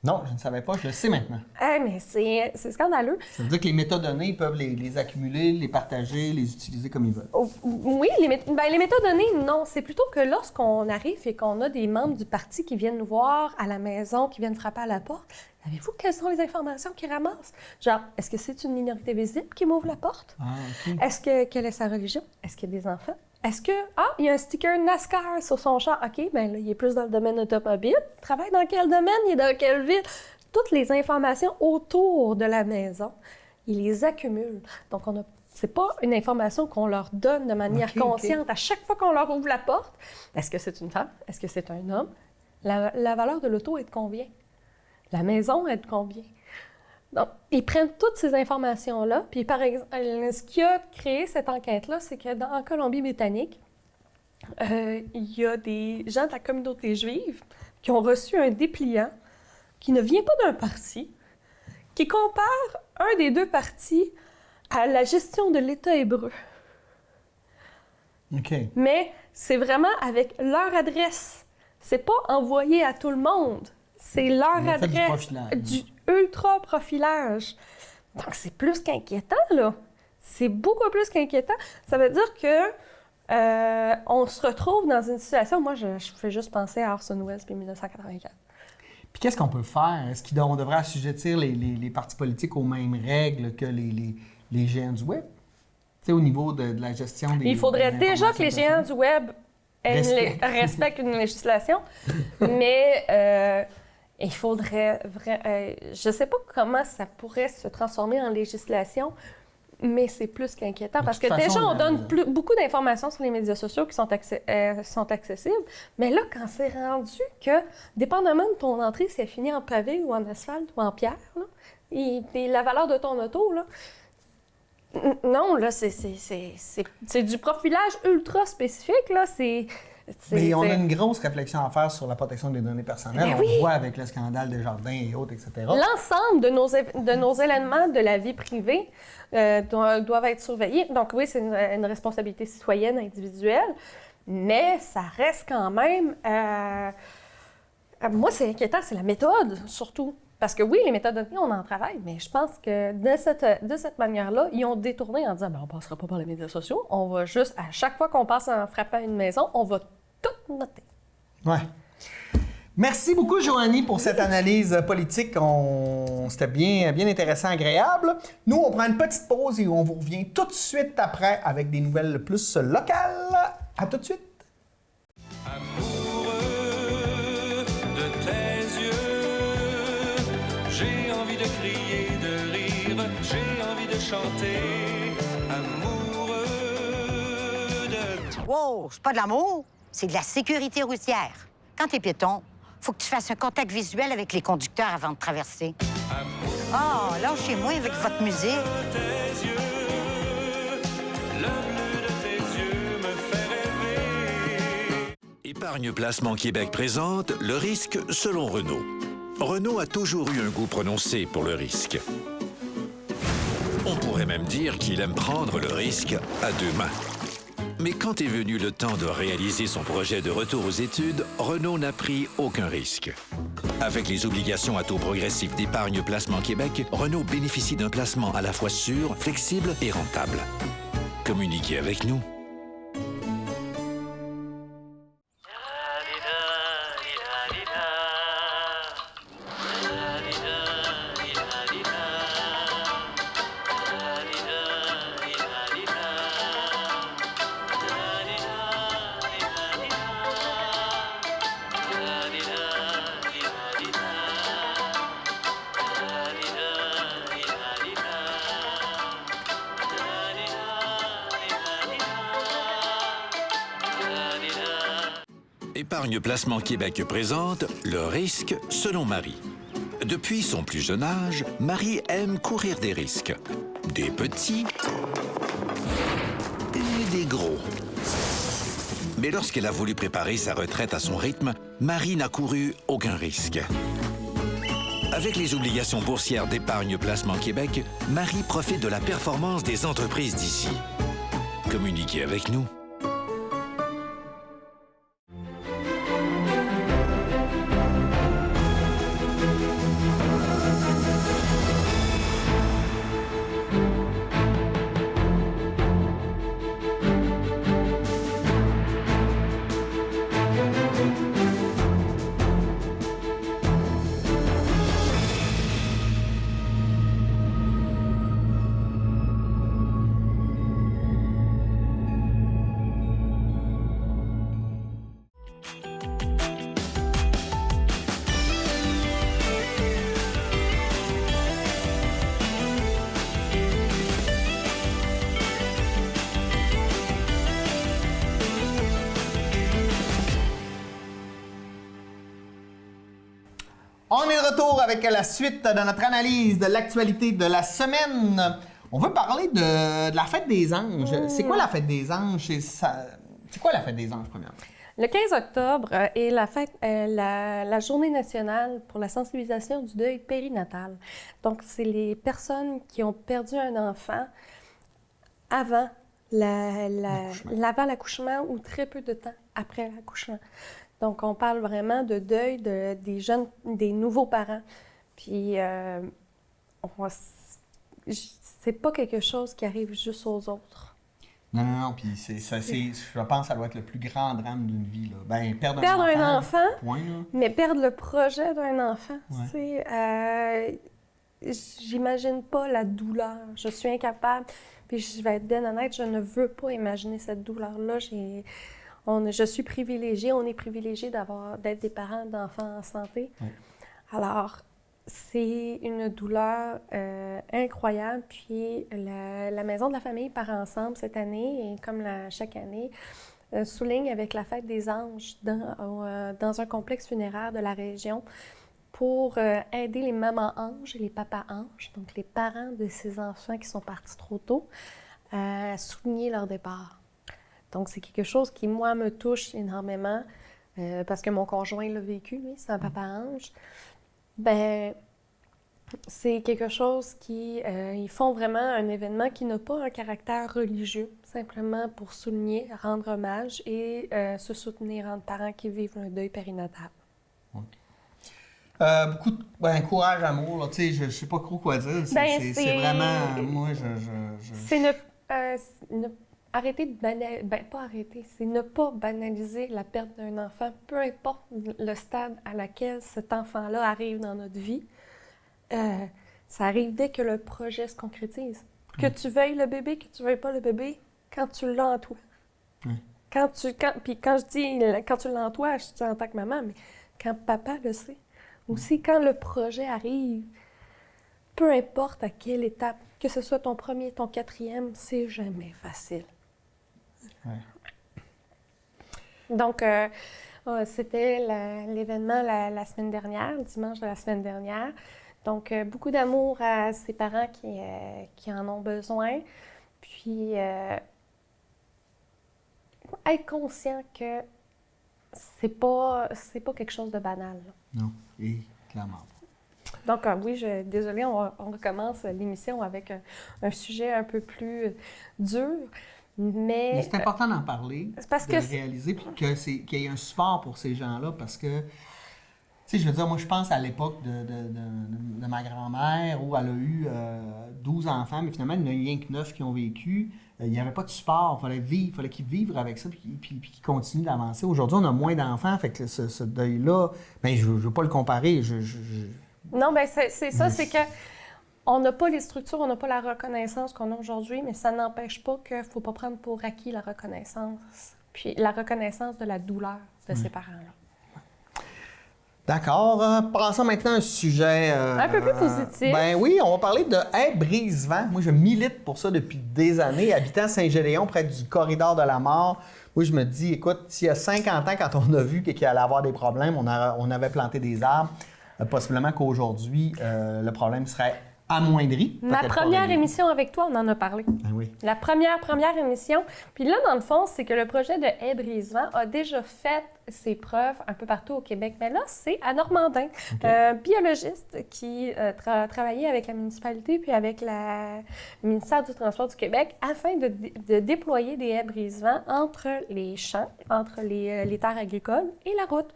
Non, je ne savais pas, je le sais maintenant. Mais c'est scandaleux. Ça veut dire que les métadonnées, ils peuvent les accumuler, les partager, les utiliser comme ils veulent. Oui, les métadonnées, non. C'est plutôt que lorsqu'on arrive et qu'on a des membres du parti qui viennent nous voir à la maison, qui viennent frapper à la porte, savez-vous quelles sont les informations qu'ils ramassent? Genre, est-ce que c'est une minorité visible qui m'ouvre la porte? OK. Quelle est sa religion? Est-ce qu'il y a des enfants? Est-ce que, il y a un sticker NASCAR sur son char? OK, bien là, il est plus dans le domaine automobile. Il travaille dans quel domaine? Il est dans quelle ville? Toutes les informations autour de la maison, ils les accumulent. Donc, c'est pas une information qu'on leur donne de manière consciente à chaque fois qu'on leur ouvre la porte. Est-ce que c'est une femme? Est-ce que c'est un homme? La valeur de l'auto est de combien? La maison est de combien? Donc, ils prennent toutes ces informations-là. Puis, par exemple, ce qui a créé cette enquête-là, c'est qu'en Colombie-Britannique, il y a des gens de la communauté juive qui ont reçu un dépliant qui ne vient pas d'un parti, qui compare un des deux partis à la gestion de l'État hébreu. OK. Mais c'est vraiment avec leur adresse. C'est pas envoyé à tout le monde. C'est leur adresse. Du ultra-profilage. Donc, c'est plus qu'inquiétant, là. C'est beaucoup plus qu'inquiétant. Ça veut dire que on se retrouve dans une situation... Moi, je fais juste penser à Orson Welles puis 1984. Puis qu'est-ce qu'on peut faire? Est-ce qu'on devrait assujettir les partis politiques aux mêmes règles que les géants du web? Tu sais, au niveau de la gestion des... Il faudrait déjà que les géants du web respectent une législation, mais... il faudrait je ne sais pas comment ça pourrait se transformer en législation, mais c'est plus qu'inquiétant parce que déjà, on donne beaucoup d'informations sur les médias sociaux qui sont accessibles. Mais là, quand c'est rendu que, dépendamment de ton entrée, si elle finit en pavé ou en asphalte ou en pierre, là, et la valeur de ton auto, là, non, là, c'est du profilage ultra spécifique, là, Mais on a une grosse réflexion à faire sur la protection des données personnelles. On le voit avec le scandale Desjardins et autres, etc. L'ensemble de nos éléments de la vie privée doivent être surveillés. Donc oui, c'est une responsabilité citoyenne individuelle, mais ça reste quand même... moi, c'est inquiétant, c'est la méthode, surtout. Parce que oui, les méthodologies, on en travaille, mais je pense que de cette manière-là, ils ont détourné en disant on ne passera pas par les médias sociaux, on va juste, à chaque fois qu'on passe en frappant une maison, on va tout noter. Ouais. Merci beaucoup, Joanie, pour cette analyse politique. C'était bien intéressant, agréable. Nous, on prend une petite pause et on vous revient tout de suite après avec des nouvelles plus locales. À tout de suite. Wow, c'est pas de l'amour, c'est de la sécurité routière. Quand t'es piéton, faut que tu fasses un contact visuel avec les conducteurs avant de traverser. Ah, lâchez-moi avec votre musique. Épargne Placement Québec présente le risque selon Renault. Renault a toujours eu un goût prononcé pour le risque. On pourrait même dire qu'il aime prendre le risque à deux mains. Mais quand est venu le temps de réaliser son projet de retour aux études, Renault n'a pris aucun risque. Avec les obligations à taux progressif d'Épargne Placement Québec, Renault bénéficie d'un placement à la fois sûr, flexible et rentable. Communiquez avec nous. Épargne Placement Québec présente le risque selon Marie. Depuis son plus jeune âge, Marie aime courir des risques. Des petits et des gros. Mais lorsqu'elle a voulu préparer sa retraite à son rythme, Marie n'a couru aucun risque. Avec les obligations boursières d'Épargne Placement Québec, Marie profite de la performance des entreprises d'ici. Communiquez avec nous. On est de retour avec la suite de notre analyse de l'actualité de la semaine. On veut parler de la fête des anges. C'est quoi la fête des anges? C'est quoi la fête des anges, premièrement? Le 15 octobre est la journée nationale pour la sensibilisation du deuil périnatal. Donc, c'est les personnes qui ont perdu un enfant avant l'accouchement ou très peu de temps après l'accouchement. Donc, on parle vraiment de deuil des nouveaux parents. Puis, c'est pas quelque chose qui arrive juste aux autres. Non. Puis je pense que ça doit être le plus grand drame d'une vie. Là. Ben, perdre un enfant, point, là. Mais perdre le projet d'un enfant, ouais. J'imagine pas la douleur. Je suis incapable. Puis, je vais être bien honnête, je ne veux pas imaginer cette douleur-là. Je suis privilégiée, on est privilégié d'être des parents d'enfants en santé. Oui. Alors, c'est une douleur incroyable. Puis, la Maison de la famille Part Ensemble cette année, et comme chaque année, souligne avec la fête des anges dans un complexe funéraire de la région pour aider les mamans anges et les papas anges, donc les parents de ces enfants qui sont partis trop tôt, à souligner leur départ. Donc, c'est quelque chose qui, moi, me touche énormément parce que mon conjoint l'a vécu, lui, c'est un papa ange. Ben, c'est quelque chose ils font vraiment un événement qui n'a pas un caractère religieux, simplement pour souligner, rendre hommage et se soutenir entre parents qui vivent un deuil périnatal. Okay. Beaucoup de courage, amour, là, tu sais, je sais pas trop quoi dire. C'est vraiment, moi, C'est arrêter c'est ne pas banaliser la perte d'un enfant, peu importe le stade à laquelle cet enfant-là arrive dans notre vie. Ça arrive dès que le projet se concrétise. Que tu veuilles le bébé, que tu ne veuilles pas le bébé, quand tu l'as en toi. Puis quand je dis quand tu l'as en toi, je dis en tant que maman, mais quand papa le sait. Aussi, quand le projet arrive, peu importe à quelle étape, que ce soit ton premier, ton quatrième, c'est jamais facile. Ouais. Donc, c'était l'événement la semaine dernière, le dimanche de la semaine dernière. Donc, beaucoup d'amour à ces parents qui en ont besoin. Puis, être conscient que c'est pas quelque chose de banal. Non, et clairement. Donc, oui, désolée, on recommence l'émission avec un sujet un peu plus dur. Mais c'est important d'en parler, de le réaliser, puis qu'il y ait un support pour ces gens-là, parce que, tu sais, je veux dire, moi, je pense à l'époque de ma grand-mère, où elle a eu 12 enfants, mais finalement, il n'y en a rien que 9 qui ont vécu. Il n'y avait pas de support, il fallait qu'ils vivent avec ça, puis qu'ils continuent d'avancer. Aujourd'hui, on a moins d'enfants, fait que ce deuil-là, bien, je ne veux pas le comparer. Non, bien, c'est ça, c'est que on n'a pas les structures, on n'a pas la reconnaissance qu'on a aujourd'hui, mais ça n'empêche pas qu'il ne faut pas prendre pour acquis la reconnaissance, puis la reconnaissance de la douleur de ces parents-là. D'accord. Passons maintenant à un sujet... Un peu plus positif. Ben oui, on va parler de Hey Brise-Vent. Moi, je milite pour ça depuis des années. Habitant Saint-Gédéon, près du corridor de la mort, moi, je me dis, écoute, s'il y a 50 ans, quand on a vu qu'il allait avoir des problèmes, on avait planté des arbres, possiblement qu'aujourd'hui, le problème serait amoindri. Ma première émission avec toi, on en a parlé. Ben oui. La première émission. Puis là, dans le fond, c'est que le projet de Hey Brise-Vent a déjà fait ses preuves un peu partout au Québec. Mais là, c'est à Normandin, un biologiste qui travaillait avec la municipalité puis avec le ministère du Transport du Québec afin de déployer des haies brise-vent entre les champs, entre les terres agricoles et la route.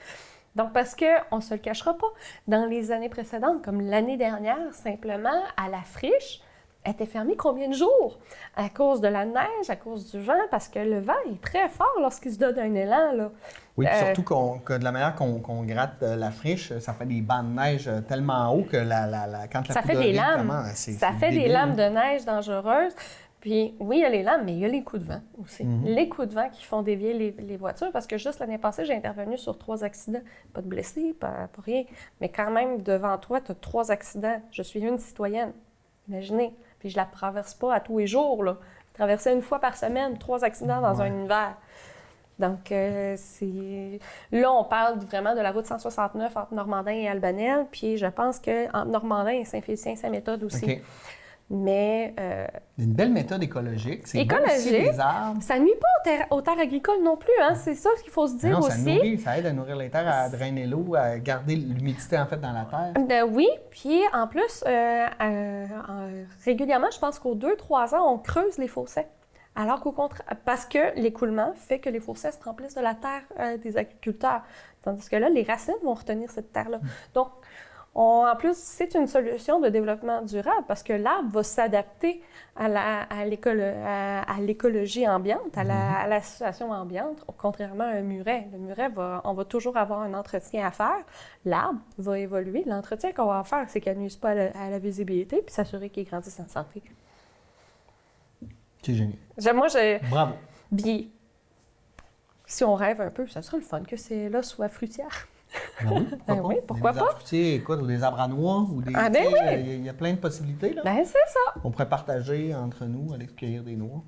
Donc, parce qu'on ne se le cachera pas, dans les années précédentes, comme l'année dernière, simplement, à la friche, elle était fermée combien de jours? À cause de la neige, à cause du vent, parce que le vent est très fort lorsqu'il se donne un élan, là. Oui, puis surtout que de la manière qu'on gratte la friche, ça fait des bancs de neige tellement hauts que quand la ça fait des lames. Ça fait des lames de neige dangereuses. Puis oui, il y a les lames, mais il y a les coups de vent aussi. Les coups de vent qui font dévier les voitures, parce que juste l'année passée, j'ai intervenu sur 3 accidents. Pas de blessés, pas rien, mais quand même, devant toi, tu as 3 accidents. Je suis une citoyenne, imaginez. Puis je la traverse pas à tous les jours, là. Je traversais une fois par semaine, 3 accidents dans un hiver. Donc, là, on parle vraiment de la route 169 entre Normandin et Albanel, puis je pense qu'entre Normandin et Saint-Félicien, Saint-Méthode aussi. Okay. Mais... une belle méthode écologique. C'est écologique. Beau aussi, les arbres. Ça nuit pas aux terres agricoles non plus, hein? C'est ça qu'il faut se dire non, aussi. Ça aide à nourrir les terres, à drainer l'eau, à garder l'humidité, en fait, dans la terre. Oui, puis en plus, régulièrement, je pense qu'aux 2-3 ans, on creuse les fossés. Alors qu'au contraire, parce que l'écoulement fait que les fossés se remplissent de la terre des agriculteurs. Tandis que là, les racines vont retenir cette terre-là. Donc, en plus, c'est une solution de développement durable parce que l'arbre va s'adapter à l'écologie ambiante, à la situation ambiante, contrairement à un muret. Le muret, on va toujours avoir un entretien à faire. L'arbre va évoluer. L'entretien qu'on va faire, c'est qu'il ne nuise pas à la visibilité puis s'assurer qu'il grandisse en santé. C'est génial. Bravo. Bien, si on rêve un peu, ça serait le fun que ces là soient fruitières. Ben oui, pourquoi pas? Des arbres fruitiers, écoute, ou des arbres à noix, ou des... Ah ben oui! Il y a plein de possibilités, là. Ben c'est ça! On pourrait partager entre nous, aller cueillir des noix.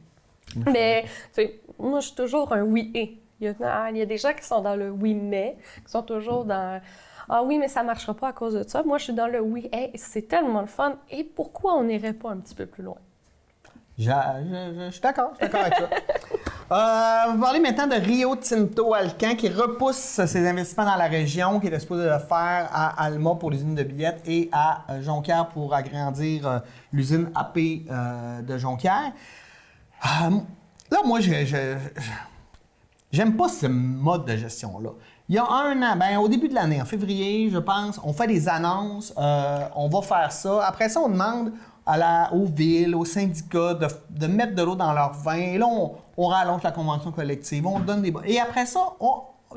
Mais, tu sais, moi, je suis toujours un oui et. Il y a des gens qui sont dans le oui mais, qui sont toujours dans ah oui, mais ça ne marchera pas à cause de ça. Moi, je suis dans le oui et. C'est tellement le fun. Et pourquoi on n'irait pas un petit peu plus loin? Je suis d'accord avec ça. Vous parlez maintenant de Rio Tinto Alcan qui repousse ses investissements dans la région, qui était supposé le faire à Alma pour l'usine de billettes et à Jonquière pour agrandir l'usine AP de Jonquière. Là, moi, j'aime pas ce mode de gestion-là. Il y a un an, au début de l'année, en février, je pense, on fait des annonces, on va faire ça. Après ça, on demande aux villes, aux syndicats de mettre de l'eau dans leur vin. Et là, on rallonge la convention collective, on donne des... Et après ça,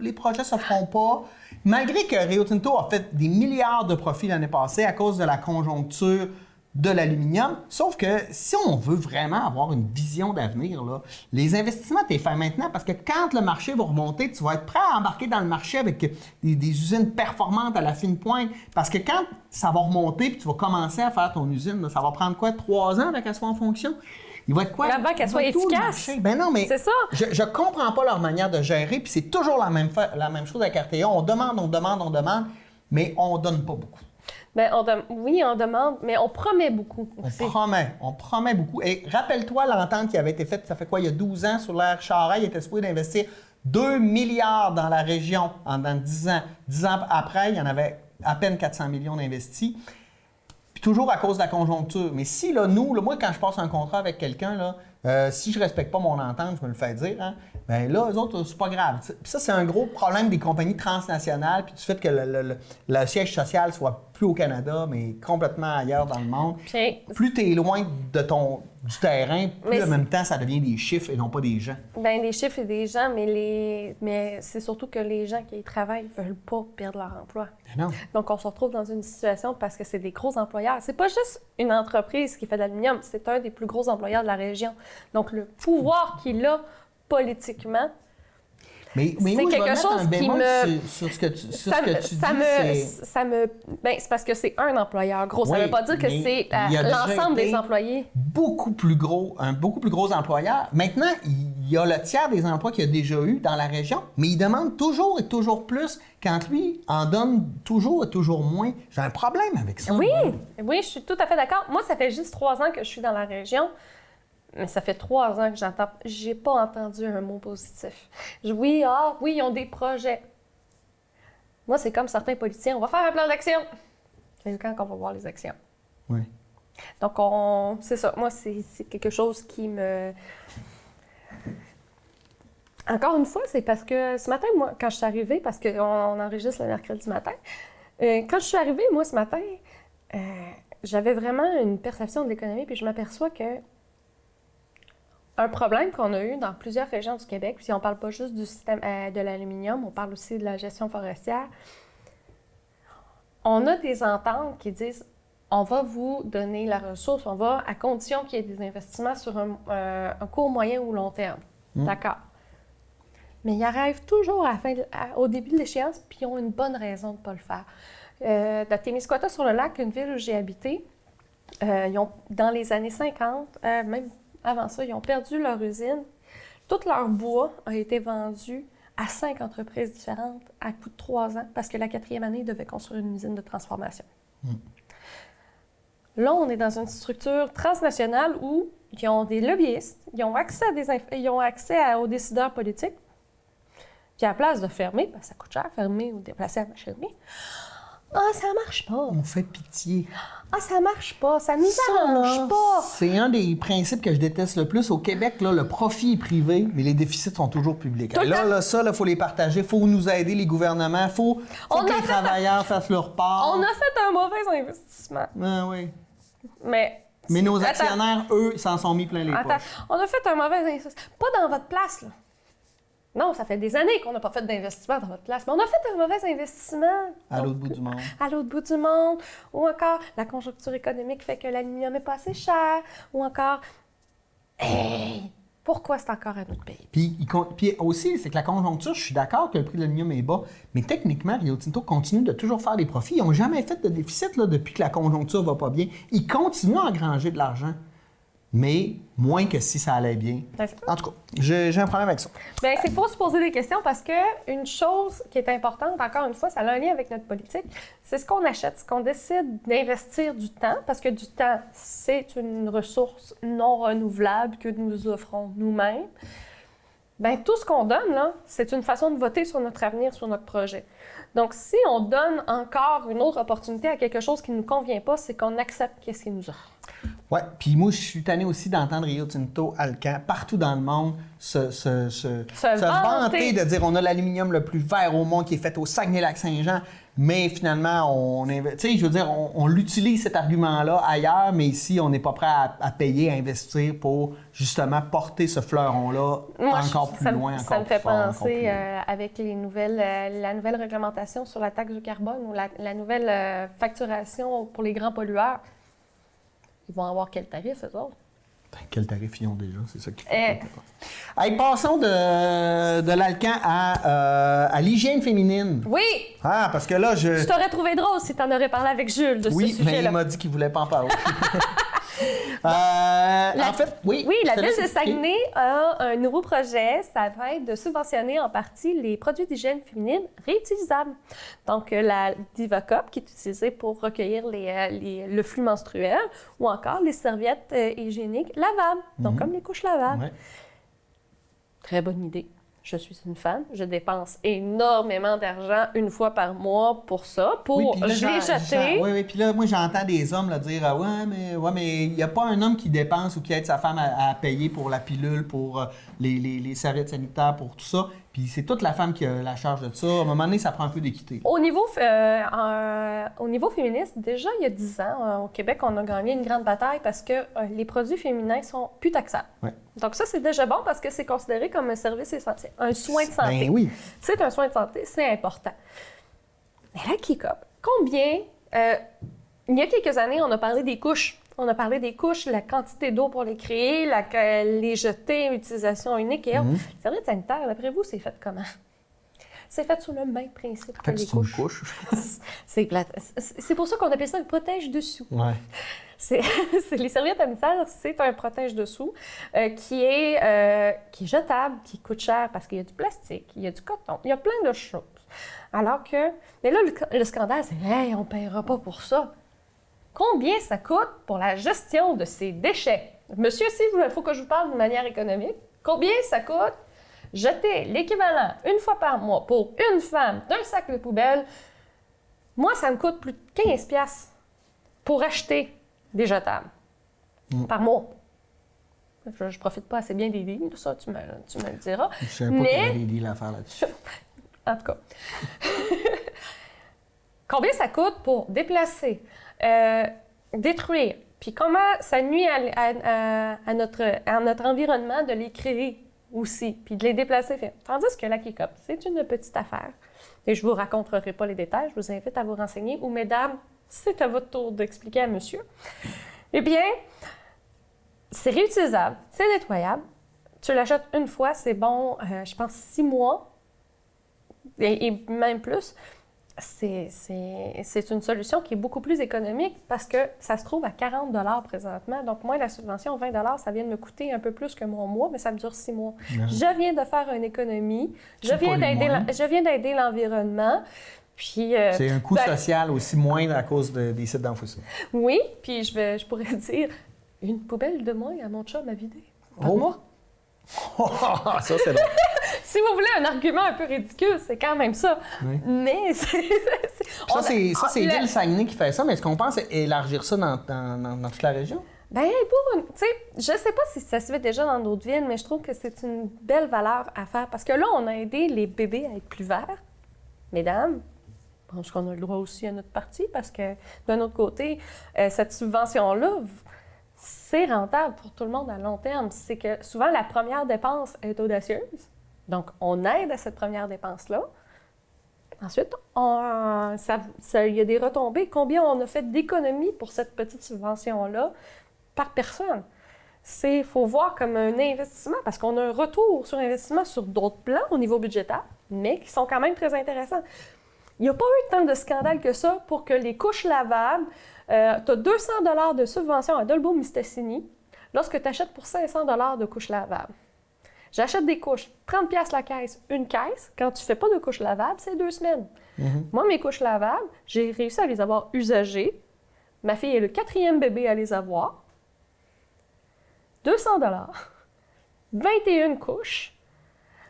les projets ne se feront pas. Malgré que Rio Tinto a fait des milliards de profits l'année passée à cause de la conjoncture de l'aluminium. Sauf que si on veut vraiment avoir une vision d'avenir, là, les investissements, tu les fais maintenant parce que quand le marché va remonter, tu vas être prêt à embarquer dans le marché avec des usines performantes à la fine pointe. Parce que quand ça va remonter puis tu vas commencer à faire ton usine, là, ça va prendre quoi, 3 ans avant qu'elle soit en fonction? Il va être quoi? Avant qu'elle soit efficace. Ben non, mais c'est ça. Je comprends pas leur manière de gérer, puis c'est toujours la même chose avec RTA. On demande, mais on donne pas beaucoup. Bien, oui, on demande, mais on promet beaucoup aussi. On promet beaucoup. Et rappelle-toi l'entente qui avait été faite, ça fait quoi, il y a 12 ans, sur l'ère Charest, il était supposé d'investir 2 milliards dans la région en 10 ans. 10 ans après, il y en avait à peine 400 millions d'investis. Puis toujours à cause de la conjoncture. Mais si, là, moi, quand je passe un contrat avec quelqu'un, là, si je ne respecte pas mon entente, je me le fais dire, hein, bien là, eux autres, c'est pas grave. Puis ça, c'est un gros problème des compagnies transnationales, puis du fait que le siège social soit plus au Canada, mais complètement ailleurs dans le monde. Puis, plus tu es loin du terrain, plus en même temps, ça devient des chiffres et non pas des gens. Bien, des chiffres et des gens, mais c'est surtout que les gens qui y travaillent ne veulent pas perdre leur emploi. Non. Donc, on se retrouve dans une situation parce que c'est des gros employeurs. C'est pas juste une entreprise qui fait de l'aluminium, c'est un des plus gros employeurs de la région. Donc, le pouvoir qu'il a politiquement, Mais c'est moi, je vais quelque mettre chose un qui bémol me... sur ce que tu dis. C'est parce que c'est un employeur gros. Ça Oui, ne veut pas dire que mais c'est il a déjà l'ensemble été des employés. Un beaucoup plus gros employeur. Maintenant, il y a le tiers des emplois qu'il a déjà eu dans la région, mais il demande toujours et toujours plus quand lui en donne toujours et toujours moins. J'ai un problème avec ça. Oui, je suis tout à fait d'accord. Moi, ça fait juste 3 ans que je suis dans la région. Mais ça fait 3 ans que j'ai pas entendu un mot positif. Oui, ils ont des projets. Moi, c'est comme certains politiciens, on va faire un plan d'action. C'est quand qu'on va voir les actions. Oui. Donc, c'est ça. Moi, c'est quelque chose qui me... Encore une fois, c'est parce que ce matin, moi, quand je suis arrivée, parce qu'on enregistre le mercredi matin, quand je suis arrivée, moi, ce matin, j'avais vraiment une perception de l'économie, puis je m'aperçois que un problème qu'on a eu dans plusieurs régions du Québec, puis on ne parle pas juste du système de l'aluminium, on parle aussi de la gestion forestière. On a des ententes qui disent on va vous donner la ressource, à condition qu'il y ait des investissements sur un court, moyen ou long terme. D'accord. Mais ils arrivent toujours au début de l'échéance, puis ils ont une bonne raison de ne pas le faire. Dans Témiscouata-sur-le-Lac, une ville où j'ai habité, dans les années 50, même avant ça, ils ont perdu leur usine. Tout leur bois a été vendu à 5 entreprises différentes à coût de 3 ans parce que la 4e année, ils devaient construire une usine de transformation. Là, on est dans une structure transnationale où ils ont des lobbyistes, ils ont accès aux décideurs politiques. Puis à la place de fermer, parce que ça coûte cher, fermer ou déplacer la machinerie, ça marche pas. On fait pitié. Ça marche pas, ça nous arrange pas. C'est un des principes que je déteste le plus. Au Québec, là, le profit est privé, mais les déficits sont toujours publics. Là, il faut les partager, il faut nous aider, les gouvernements, il faut que les travailleurs fassent leur part. On a fait un mauvais investissement. Ah oui. Mais nos actionnaires, eux, s'en sont mis plein les poches. On a fait un mauvais investissement. Pas dans votre place, là. Non, ça fait des années qu'on n'a pas fait d'investissement dans votre place, mais on a fait un mauvais investissement. À l'autre bout du monde. À l'autre bout du monde. Ou encore, la conjoncture économique fait que l'aluminium n'est pas assez cher. Ou encore, pourquoi c'est encore à notre pays? Puis aussi, c'est que la conjoncture, je suis d'accord que le prix de l'aluminium est bas, mais techniquement, Rio Tinto continue de toujours faire des profits. Ils n'ont jamais fait de déficit là, depuis que la conjoncture va pas bien. Ils continuent à engranger de l'argent. Mais moins que si ça allait bien. En tout cas, j'ai un problème avec ça. Bien, c'est pour se poser des questions parce qu'une chose qui est importante, encore une fois, ça a un lien avec notre politique, c'est ce qu'on achète, ce qu'on décide d'investir du temps, parce que du temps, c'est une ressource non renouvelable que nous offrons nous-mêmes. Bien, tout ce qu'on donne, là, c'est une façon de voter sur notre avenir, sur notre projet. Donc, si on donne encore une autre opportunité à quelque chose qui ne nous convient pas, c'est qu'on accepte ce qu'il nous offre. Oui, puis moi, je suis tanné aussi d'entendre Rio Tinto, Alcan, partout dans le monde, se vanter de dire on a l'aluminium le plus vert au monde qui est fait au Saguenay-Lac-Saint-Jean, mais finalement, on l'utilise cet argument-là ailleurs, mais ici, on n'est pas prêt à payer, à investir pour justement porter ce fleuron-là encore plus loin, encore plus fort. Ça me fait penser avec la nouvelle réglementation sur la taxe du carbone ou la nouvelle facturation pour les grands pollueurs. Ils vont avoir quel tarif, eux autres? Quel tarif ils ont déjà? C'est ça qu'il faut. Hey, passons de l'Alcan à l'hygiène féminine. Oui! Parce que là, je t'aurais trouvé drôle si t'en aurais parlé avec Jules de ce sujet-là. Oui, mais il m'a dit qu'il voulait pas en parler. En fait, oui. Oui, la ville de Saguenay a un nouveau projet. Ça va être de subventionner en partie les produits d'hygiène féminine réutilisables. Donc, la Diva-Cup, qui est utilisée pour recueillir le flux menstruel, ou encore les serviettes hygiéniques lavables, donc comme les couches lavables. Ouais. Très bonne idée. Je suis une femme, je dépense énormément d'argent une fois par mois pour ça, pour les jeter. Oui, puis là, moi, j'entends des hommes là, dire « Ouais, mais il n'y a pas un homme qui dépense ou qui aide sa femme à payer pour la pilule, pour les serviettes sanitaires, pour tout ça. » Puis c'est toute la femme qui a la charge de ça. À un moment donné, ça prend un peu d'équité. Au niveau féministe, déjà il y a 10 ans, au Québec, on a gagné une grande bataille parce que les produits féminins sont plus taxables. Ouais. Donc ça, c'est déjà bon parce que c'est considéré comme un service essentiel, un soin de santé. Ben oui. C'est un soin de santé, c'est important. Mais la K-Cup, combien... il y a quelques années, on a parlé des couches On a parlé des couches, la quantité d'eau pour les créer, les jeter, utilisation unique et autres. Les serviettes sanitaires, d'après vous, c'est fait comment? C'est fait sous le même principe que les couches. Une couche. C'est plate. C'est pour ça qu'on appelle ça un protège-dessous. Ouais. Les serviettes sanitaires, c'est un protège-dessous qui est jetable, qui coûte cher parce qu'il y a du plastique, il y a du coton, il y a plein de choses. Alors que... Mais là, le scandale, c'est « Hey, on ne paiera pas pour ça ». Combien ça coûte pour la gestion de ces déchets? Monsieur, il faut que je vous parle d'une manière économique. Combien ça coûte jeter l'équivalent une fois par mois pour une femme d'un sac de poubelle? Moi, ça me coûte plus de 15$ pour acheter des jetables par mois. Je ne profite pas assez bien des deals, ça, tu me le diras. Je ne savais pas qu'il y avait des deals à faire là-dessus. En tout cas. Combien ça coûte pour déplacer, détruire, puis comment ça nuit à notre environnement de les créer aussi, puis de les déplacer. Tandis que la K-Cup, c'est une petite affaire. Et je ne vous raconterai pas les détails, je vous invite à vous renseigner. Ou mesdames, c'est à votre tour d'expliquer à monsieur. Eh bien, c'est réutilisable, c'est nettoyable. Tu l'achètes une fois, c'est bon, je pense 6 mois, et même plus. C'est une solution qui est beaucoup plus économique parce que ça se trouve à 40$ présentement. Donc, moi, la subvention, 20$, ça vient de me coûter un peu plus que mon mois, mais ça me dure 6 mois. Je viens de faire une économie. Je viens d'aider l'environnement. Puis, c'est un coût social aussi moindre à cause des sites d'enfouissement. Oui, puis je pourrais dire une poubelle de moins à mon chum à vider. Pas de moi. Ça, c'est drôle. Si vous voulez un argument un peu ridicule, c'est quand même ça. Oui. Mais c'est Ville Saguenay qui fait ça, mais est-ce qu'on pense élargir ça dans toute la région? Bien, tu sais, je sais pas si ça se fait déjà dans d'autres villes, mais je trouve que c'est une belle valeur à faire. Parce que là, on a aidé les bébés à être plus verts. Mesdames, je pense qu'on a le droit aussi à notre partie parce que, d'un autre côté, cette subvention-là, c'est rentable pour tout le monde à long terme. C'est que souvent, la première dépense est audacieuse. Donc, on aide à cette première dépense-là. Ensuite, il y a des retombées. Combien on a fait d'économies pour cette petite subvention-là par personne? Il faut voir comme un investissement parce qu'on a un retour sur investissement sur d'autres plans au niveau budgétaire, mais qui sont quand même très intéressants. Il n'y a pas eu tant de scandales que ça pour que les couches lavables, tu as 200$ de subvention à Dolbeau-Mistassini lorsque tu achètes pour 500$ de couches lavables. J'achète des couches, 30$ la caisse, une caisse. Quand tu ne fais pas de couches lavables, c'est 2 semaines. Moi, mes couches lavables, j'ai réussi à les avoir usagées. Ma fille est le 4e bébé à les avoir. 200$, 21 couches.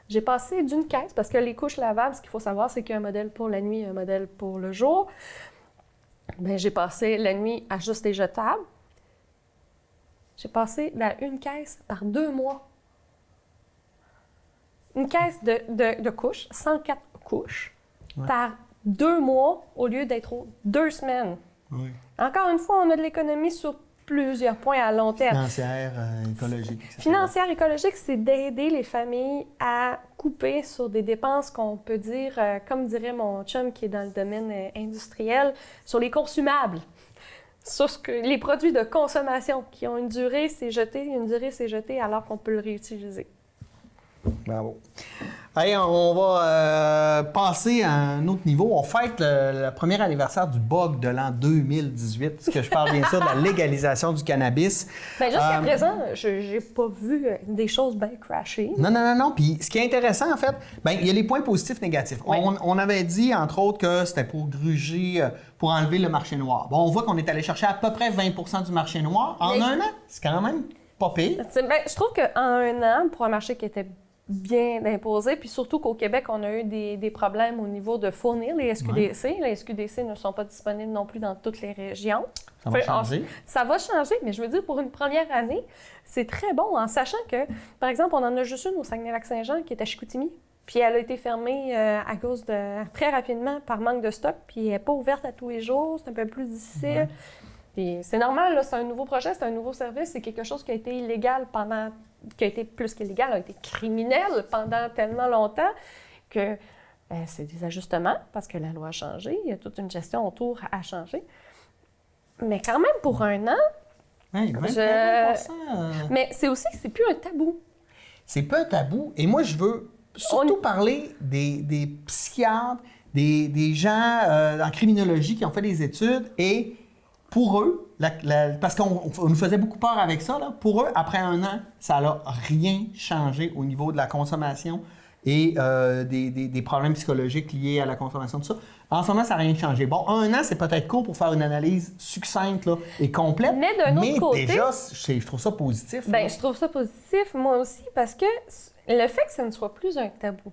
J'ai passé d'une caisse, parce que les couches lavables, ce qu'il faut savoir, c'est qu'il y a un modèle pour la nuit et un modèle pour le jour. Bien, j'ai passé la nuit à juste les jetables. J'ai passé une caisse par 2 mois. Une caisse de couches, 104 couches, par 2 mois au lieu d'être 2 semaines. Oui. Encore une fois, on a de l'économie sur plusieurs points à long terme. Financière, écologique, etc. Financière, écologique, c'est d'aider les familles à couper sur des dépenses qu'on peut dire, comme dirait mon chum qui est dans le domaine industriel, sur les consumables. Sur les produits de consommation qui ont une durée, c'est jeté, alors qu'on peut le réutiliser. Bravo. Allez, on va passer à un autre niveau. On fête le premier anniversaire du bug de l'an 2018, ce que je parle bien sûr de la légalisation du cannabis. Bien, jusqu'à présent, je n'ai pas vu des choses bien crashées. Non. Puis ce qui est intéressant, en fait, bien, il y a les points positifs, négatifs. Oui. On avait dit, entre autres, que c'était pour gruger, pour enlever le marché noir. Bon, on voit qu'on est allé chercher à peu près 20% du marché noir en un an. C'est quand même pas pire. Je trouve qu'en un an, pour un marché qui était bien imposé, puis surtout qu'au Québec, on a eu des problèmes au niveau de fournir les SQDC. Ouais. Les SQDC ne sont pas disponibles non plus dans toutes les régions. Ça va changer. Ça va changer, mais je veux dire, pour une première année, c'est très bon, en sachant que, par exemple, on en a juste une au Saguenay-Lac-Saint-Jean qui est à Chicoutimi, puis elle a été fermée à cause très rapidement par manque de stock, puis elle n'est pas ouverte à tous les jours, c'est un peu plus difficile. Ouais. Puis c'est normal, là, c'est un nouveau projet, c'est un nouveau service, c'est quelque chose qui a été illégal qui a été plus qu'illégal, a été criminel pendant tellement longtemps que c'est des ajustements parce que la loi a changé, il y a toute une gestion autour à changer. Mais quand même, pour un an, Ouais, 21%. Mais c'est aussi que c'est plus un tabou. C'est pas un tabou. Et moi, je veux surtout parler des psychiatres, des gens en criminologie qui ont fait des études et pour eux, parce qu'on nous faisait beaucoup peur avec ça, là, pour eux, après 1 an, ça n'a rien changé au niveau de la consommation et des problèmes psychologiques liés à la consommation de ça. En ce moment, ça n'a rien changé. Bon, 1 an, c'est peut-être court pour faire une analyse succincte là, et complète. Mais d'un autre côté, déjà, je trouve ça positif. Ben, je trouve ça positif, moi aussi, parce que le fait que ça ne soit plus un tabou,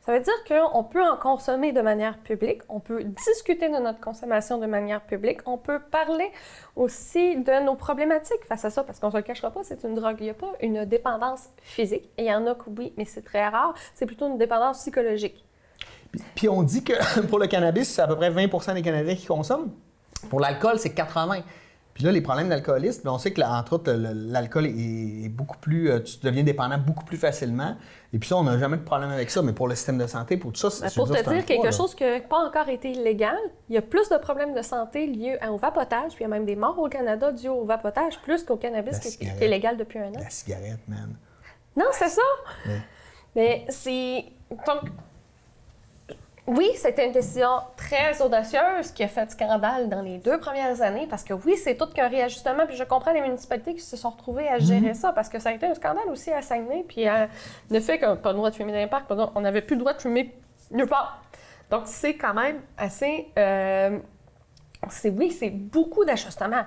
ça veut dire qu'on peut en consommer de manière publique, on peut discuter de notre consommation de manière publique, on peut parler aussi de nos problématiques face à ça, parce qu'on ne se le cachera pas, c'est une drogue. Il n'y a pas une dépendance physique, et il y en a que oui, mais c'est très rare, c'est plutôt une dépendance psychologique. Puis on dit que pour le cannabis, c'est à peu près 20% des Canadiens qui consomment. Pour l'alcool, c'est 80%. Puis là, les problèmes d'alcoolisme, on sait que, entre autres, l'alcool est beaucoup plus... tu deviens dépendant beaucoup plus facilement. Et puis ça, on n'a jamais de problème avec ça. Mais pour le système de santé, pour tout ça, c'est pour te dire quelque chose qui n'a pas encore été illégal, il y a plus de problèmes de santé liés au vapotage, puis il y a même des morts au Canada dues au vapotage, plus qu'au cannabis qui est légal depuis 1 an. La cigarette, man. Non, c'est ça! Ouais. Mais c'est... Donc, oui, c'était une décision très audacieuse qui a fait scandale dans les 2 premières années parce que oui, c'est tout qu'un réajustement. Puis je comprends les municipalités qui se sont retrouvées à gérer ça parce que ça a été un scandale aussi à Saguenay. Puis le fait qu'on n'a pas le droit de fumer dans les parcs, on n'avait plus le droit de fumer nulle part. Donc c'est quand même assez... c'est beaucoup d'ajustements.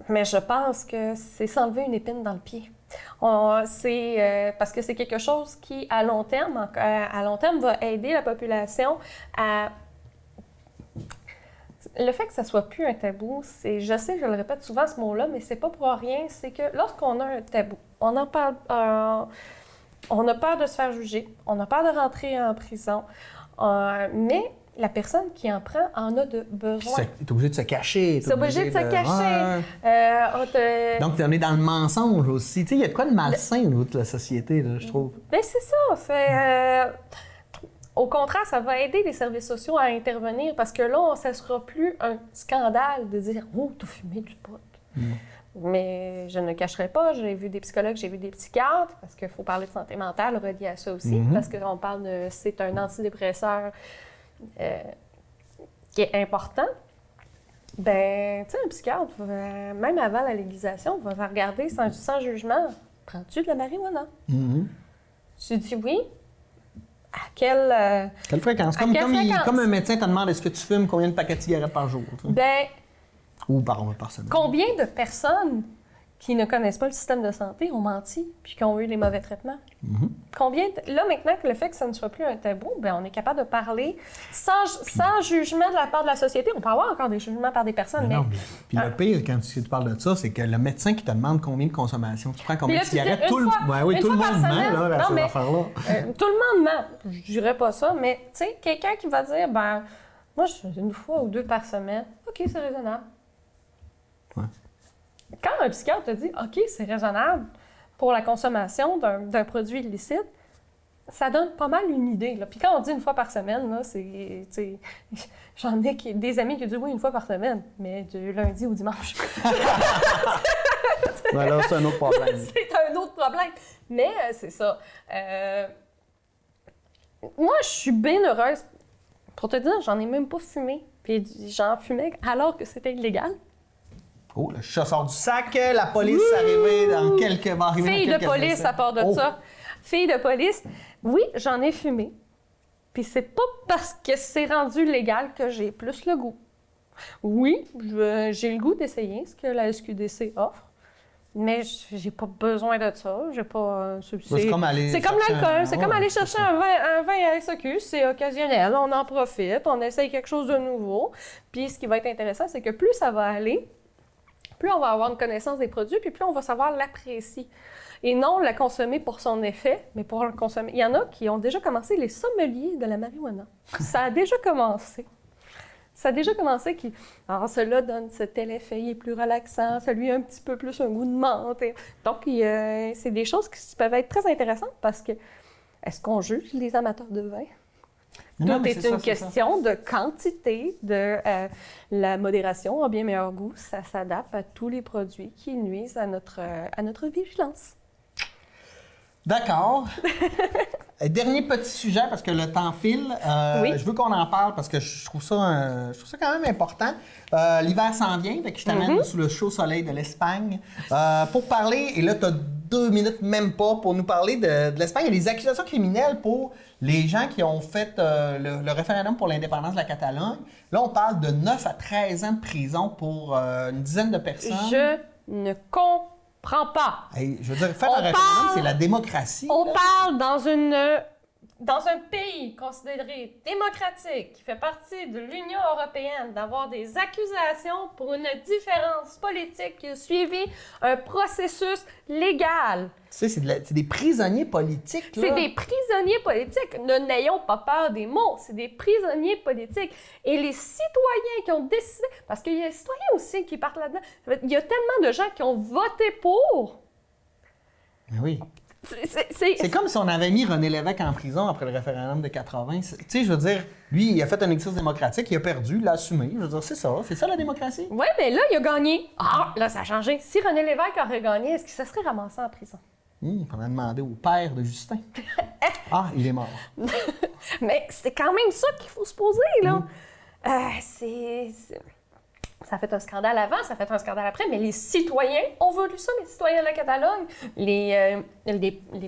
Mais je pense que c'est s'enlever une épine dans le pied. Parce que c'est quelque chose qui, à long terme, va aider la population à... Le fait que ça soit plus un tabou, je sais, je le répète souvent ce mot-là, mais c'est pas pour rien, c'est que lorsqu'on a un tabou, on en parle, on a peur de se faire juger, on a peur de rentrer en prison, mais la personne qui en prend en a de besoin. T'es obligé de se cacher. T'es obligé de se cacher. Donc, t'es dans le mensonge aussi. Tu sais, il y a de quoi de malsain au niveau de la société, là, je trouve. Bien, c'est ça. Au contraire, ça va aider les services sociaux à intervenir parce que là, ça ne sera plus un scandale de dire « Oh, t'as fumé du pot ». Mais je ne le cacherai pas, j'ai vu des psychologues, j'ai vu des psychiatres, parce qu'il faut parler de santé mentale reliée à ça aussi, parce qu'on parle de... C'est un antidépresseur qui est important. Ben, tu sais, un psychiatre, même avant la légalisation, va regarder sans jugement. Prends-tu de la marijuana? Tu dis oui. À quelle fréquence? Comme un médecin te demande est-ce que tu fumes combien de paquets de cigarettes par jour? Tu sais? Ben, ou par semaine. Combien de personnes qui ne connaissent pas le système de santé ont menti puis qui ont eu les mauvais traitements? Là, maintenant que le fait que ça ne soit plus un tabou, ben on est capable de parler sans jugement de la part de la société. On peut avoir encore des jugements par des personnes, mais... Puis le pire, quand tu parles de ça, c'est que le médecin qui te demande combien de consommation, tu prends combien de cigarettes, tout le monde ment, là, cette affaire-là. Tout le monde ment. Je dirais pas ça, mais tu sais, quelqu'un qui va dire, ben moi, je 1 fois ou 2 par semaine, OK, c'est raisonnable. Ouais. Quand un psychiatre te dit « OK, c'est raisonnable pour la consommation d'un produit illicite », ça donne pas mal une idée. Là. Puis quand on dit 1 fois par semaine, là, j'en ai des amis qui disent « Oui, 1 fois par semaine », mais du lundi au dimanche. Voilà, c'est un autre problème. C'est un autre problème. Mais c'est ça. Moi, je suis bien heureuse. Pour te dire, j'en ai même pas fumé. Puis j'en fumais alors que c'était illégal. Oh, le chat sort du sac, la police est arrivée dans quelques... Fille de police à part de ça. Fille de police, oui, j'en ai fumé. Puis c'est pas parce que c'est rendu légal que j'ai plus le goût. Oui, j'ai le goût d'essayer ce que la SQDC offre, mais j'ai pas besoin de ça. J'ai pas... C'est comme l'alcool, c'est comme aller chercher un vin à SQ, c'est occasionnel, on en profite, on essaye quelque chose de nouveau. Puis ce qui va être intéressant, c'est que plus ça va aller, plus on va avoir une connaissance des produits, puis plus on va savoir l'apprécier. Et non la consommer pour son effet, mais pour le consommer. Il y en a qui ont déjà commencé les sommeliers de la marijuana. Ça a déjà commencé. Alors, cela donne ce tel effet, il est plus relaxant, celui un petit peu plus un goût de menthe. Donc, c'est des choses qui peuvent être très intéressantes parce que, est-ce qu'on juge les amateurs de vin? Tout est une question de quantité, de la modération a bien meilleur goût. Ça s'adapte à tous les produits qui nuisent à notre vigilance. D'accord. Dernier petit sujet, parce que le temps file. Oui. Je veux qu'on en parle parce que je trouve ça quand même important. L'hiver s'en vient, fait que je t'amène sous le chaud soleil de l'Espagne pour parler, et là, tu as 2 minutes même pas pour nous parler de l'Espagne et des accusations criminelles pour les gens qui ont fait le référendum pour l'indépendance de la Catalogne. Là, on parle de 9 à 13 ans de prison pour une dizaine de personnes. Je ne comprends pas. Hey, je veux dire, faire un référendum, c'est la démocratie. On parle dans un pays considéré démocratique, qui fait partie de l'Union européenne, d'avoir des accusations pour une différence politique qui a suivi un processus légal. Tu sais, c'est des prisonniers politiques, là. C'est des prisonniers politiques. N'ayons pas peur des mots. C'est des prisonniers politiques. Et les citoyens qui ont décidé... Parce qu'il y a des citoyens aussi qui partent là-dedans. Il y a tellement de gens qui ont voté pour. Mais oui. C'est comme si on avait mis René Lévesque en prison après le référendum de 80. Tu sais, je veux dire, lui, il a fait un exercice démocratique, il a perdu, il l'a assumé. Je veux dire, c'est ça la démocratie. Oui, mais là, il a gagné. Ah, là, ça a changé. Si René Lévesque aurait gagné, est-ce qu'il se serait ramassé en prison? On a demandé au père de Justin. Ah, il est mort. Mais c'est quand même ça qu'il faut se poser, là. Ça fait un scandale avant, ça fait un scandale après, mais les citoyens ont voulu ça, les citoyens de la Catalogne, les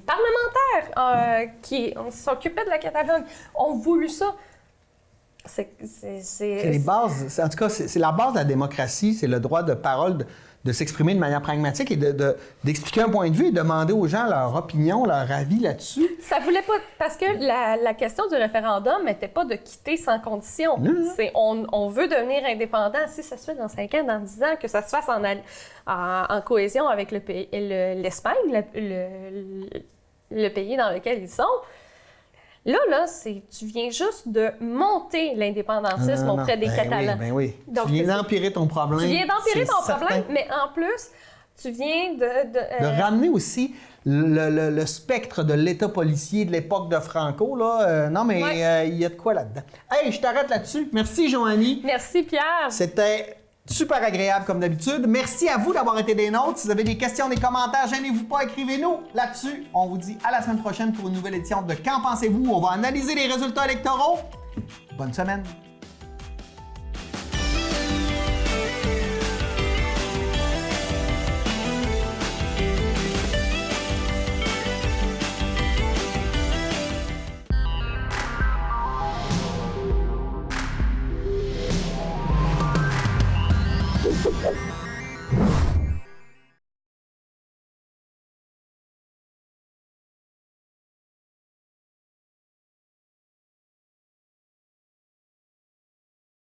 parlementaires qui s'occupaient de la Catalogne ont voulu ça. C'est les bases, en tout cas, c'est la base de la démocratie, c'est le droit de parole, de s'exprimer de manière pragmatique et d'expliquer un point de vue et demander aux gens leur opinion, leur avis là-dessus. Ça voulait pas... Parce que la question du référendum n'était pas de quitter sans condition. C'est on veut devenir indépendant. Si ça se fait dans 5 ans, dans 10 ans, que ça se fasse en cohésion avec l'Espagne, le pays dans lequel ils sont. Là, tu viens juste de monter l'indépendantisme auprès des Catalans. Oui. Donc, tu viens d'empirer ton problème. Tu viens d'empirer ton problème, mais en plus, tu viens de ramener aussi le spectre de l'État policier de l'époque de Franco. Là. Non, mais il y a de quoi là-dedans. Hey, je t'arrête là-dessus. Merci, Joanie. Merci, Pierre. C'était super agréable comme d'habitude. Merci à vous d'avoir été des nôtres. Si vous avez des questions, des commentaires, gênez-vous pas, écrivez-nous là-dessus. On vous dit à la semaine prochaine pour une nouvelle édition de Qu'en pensez-vous? On va analyser les résultats électoraux. Bonne semaine.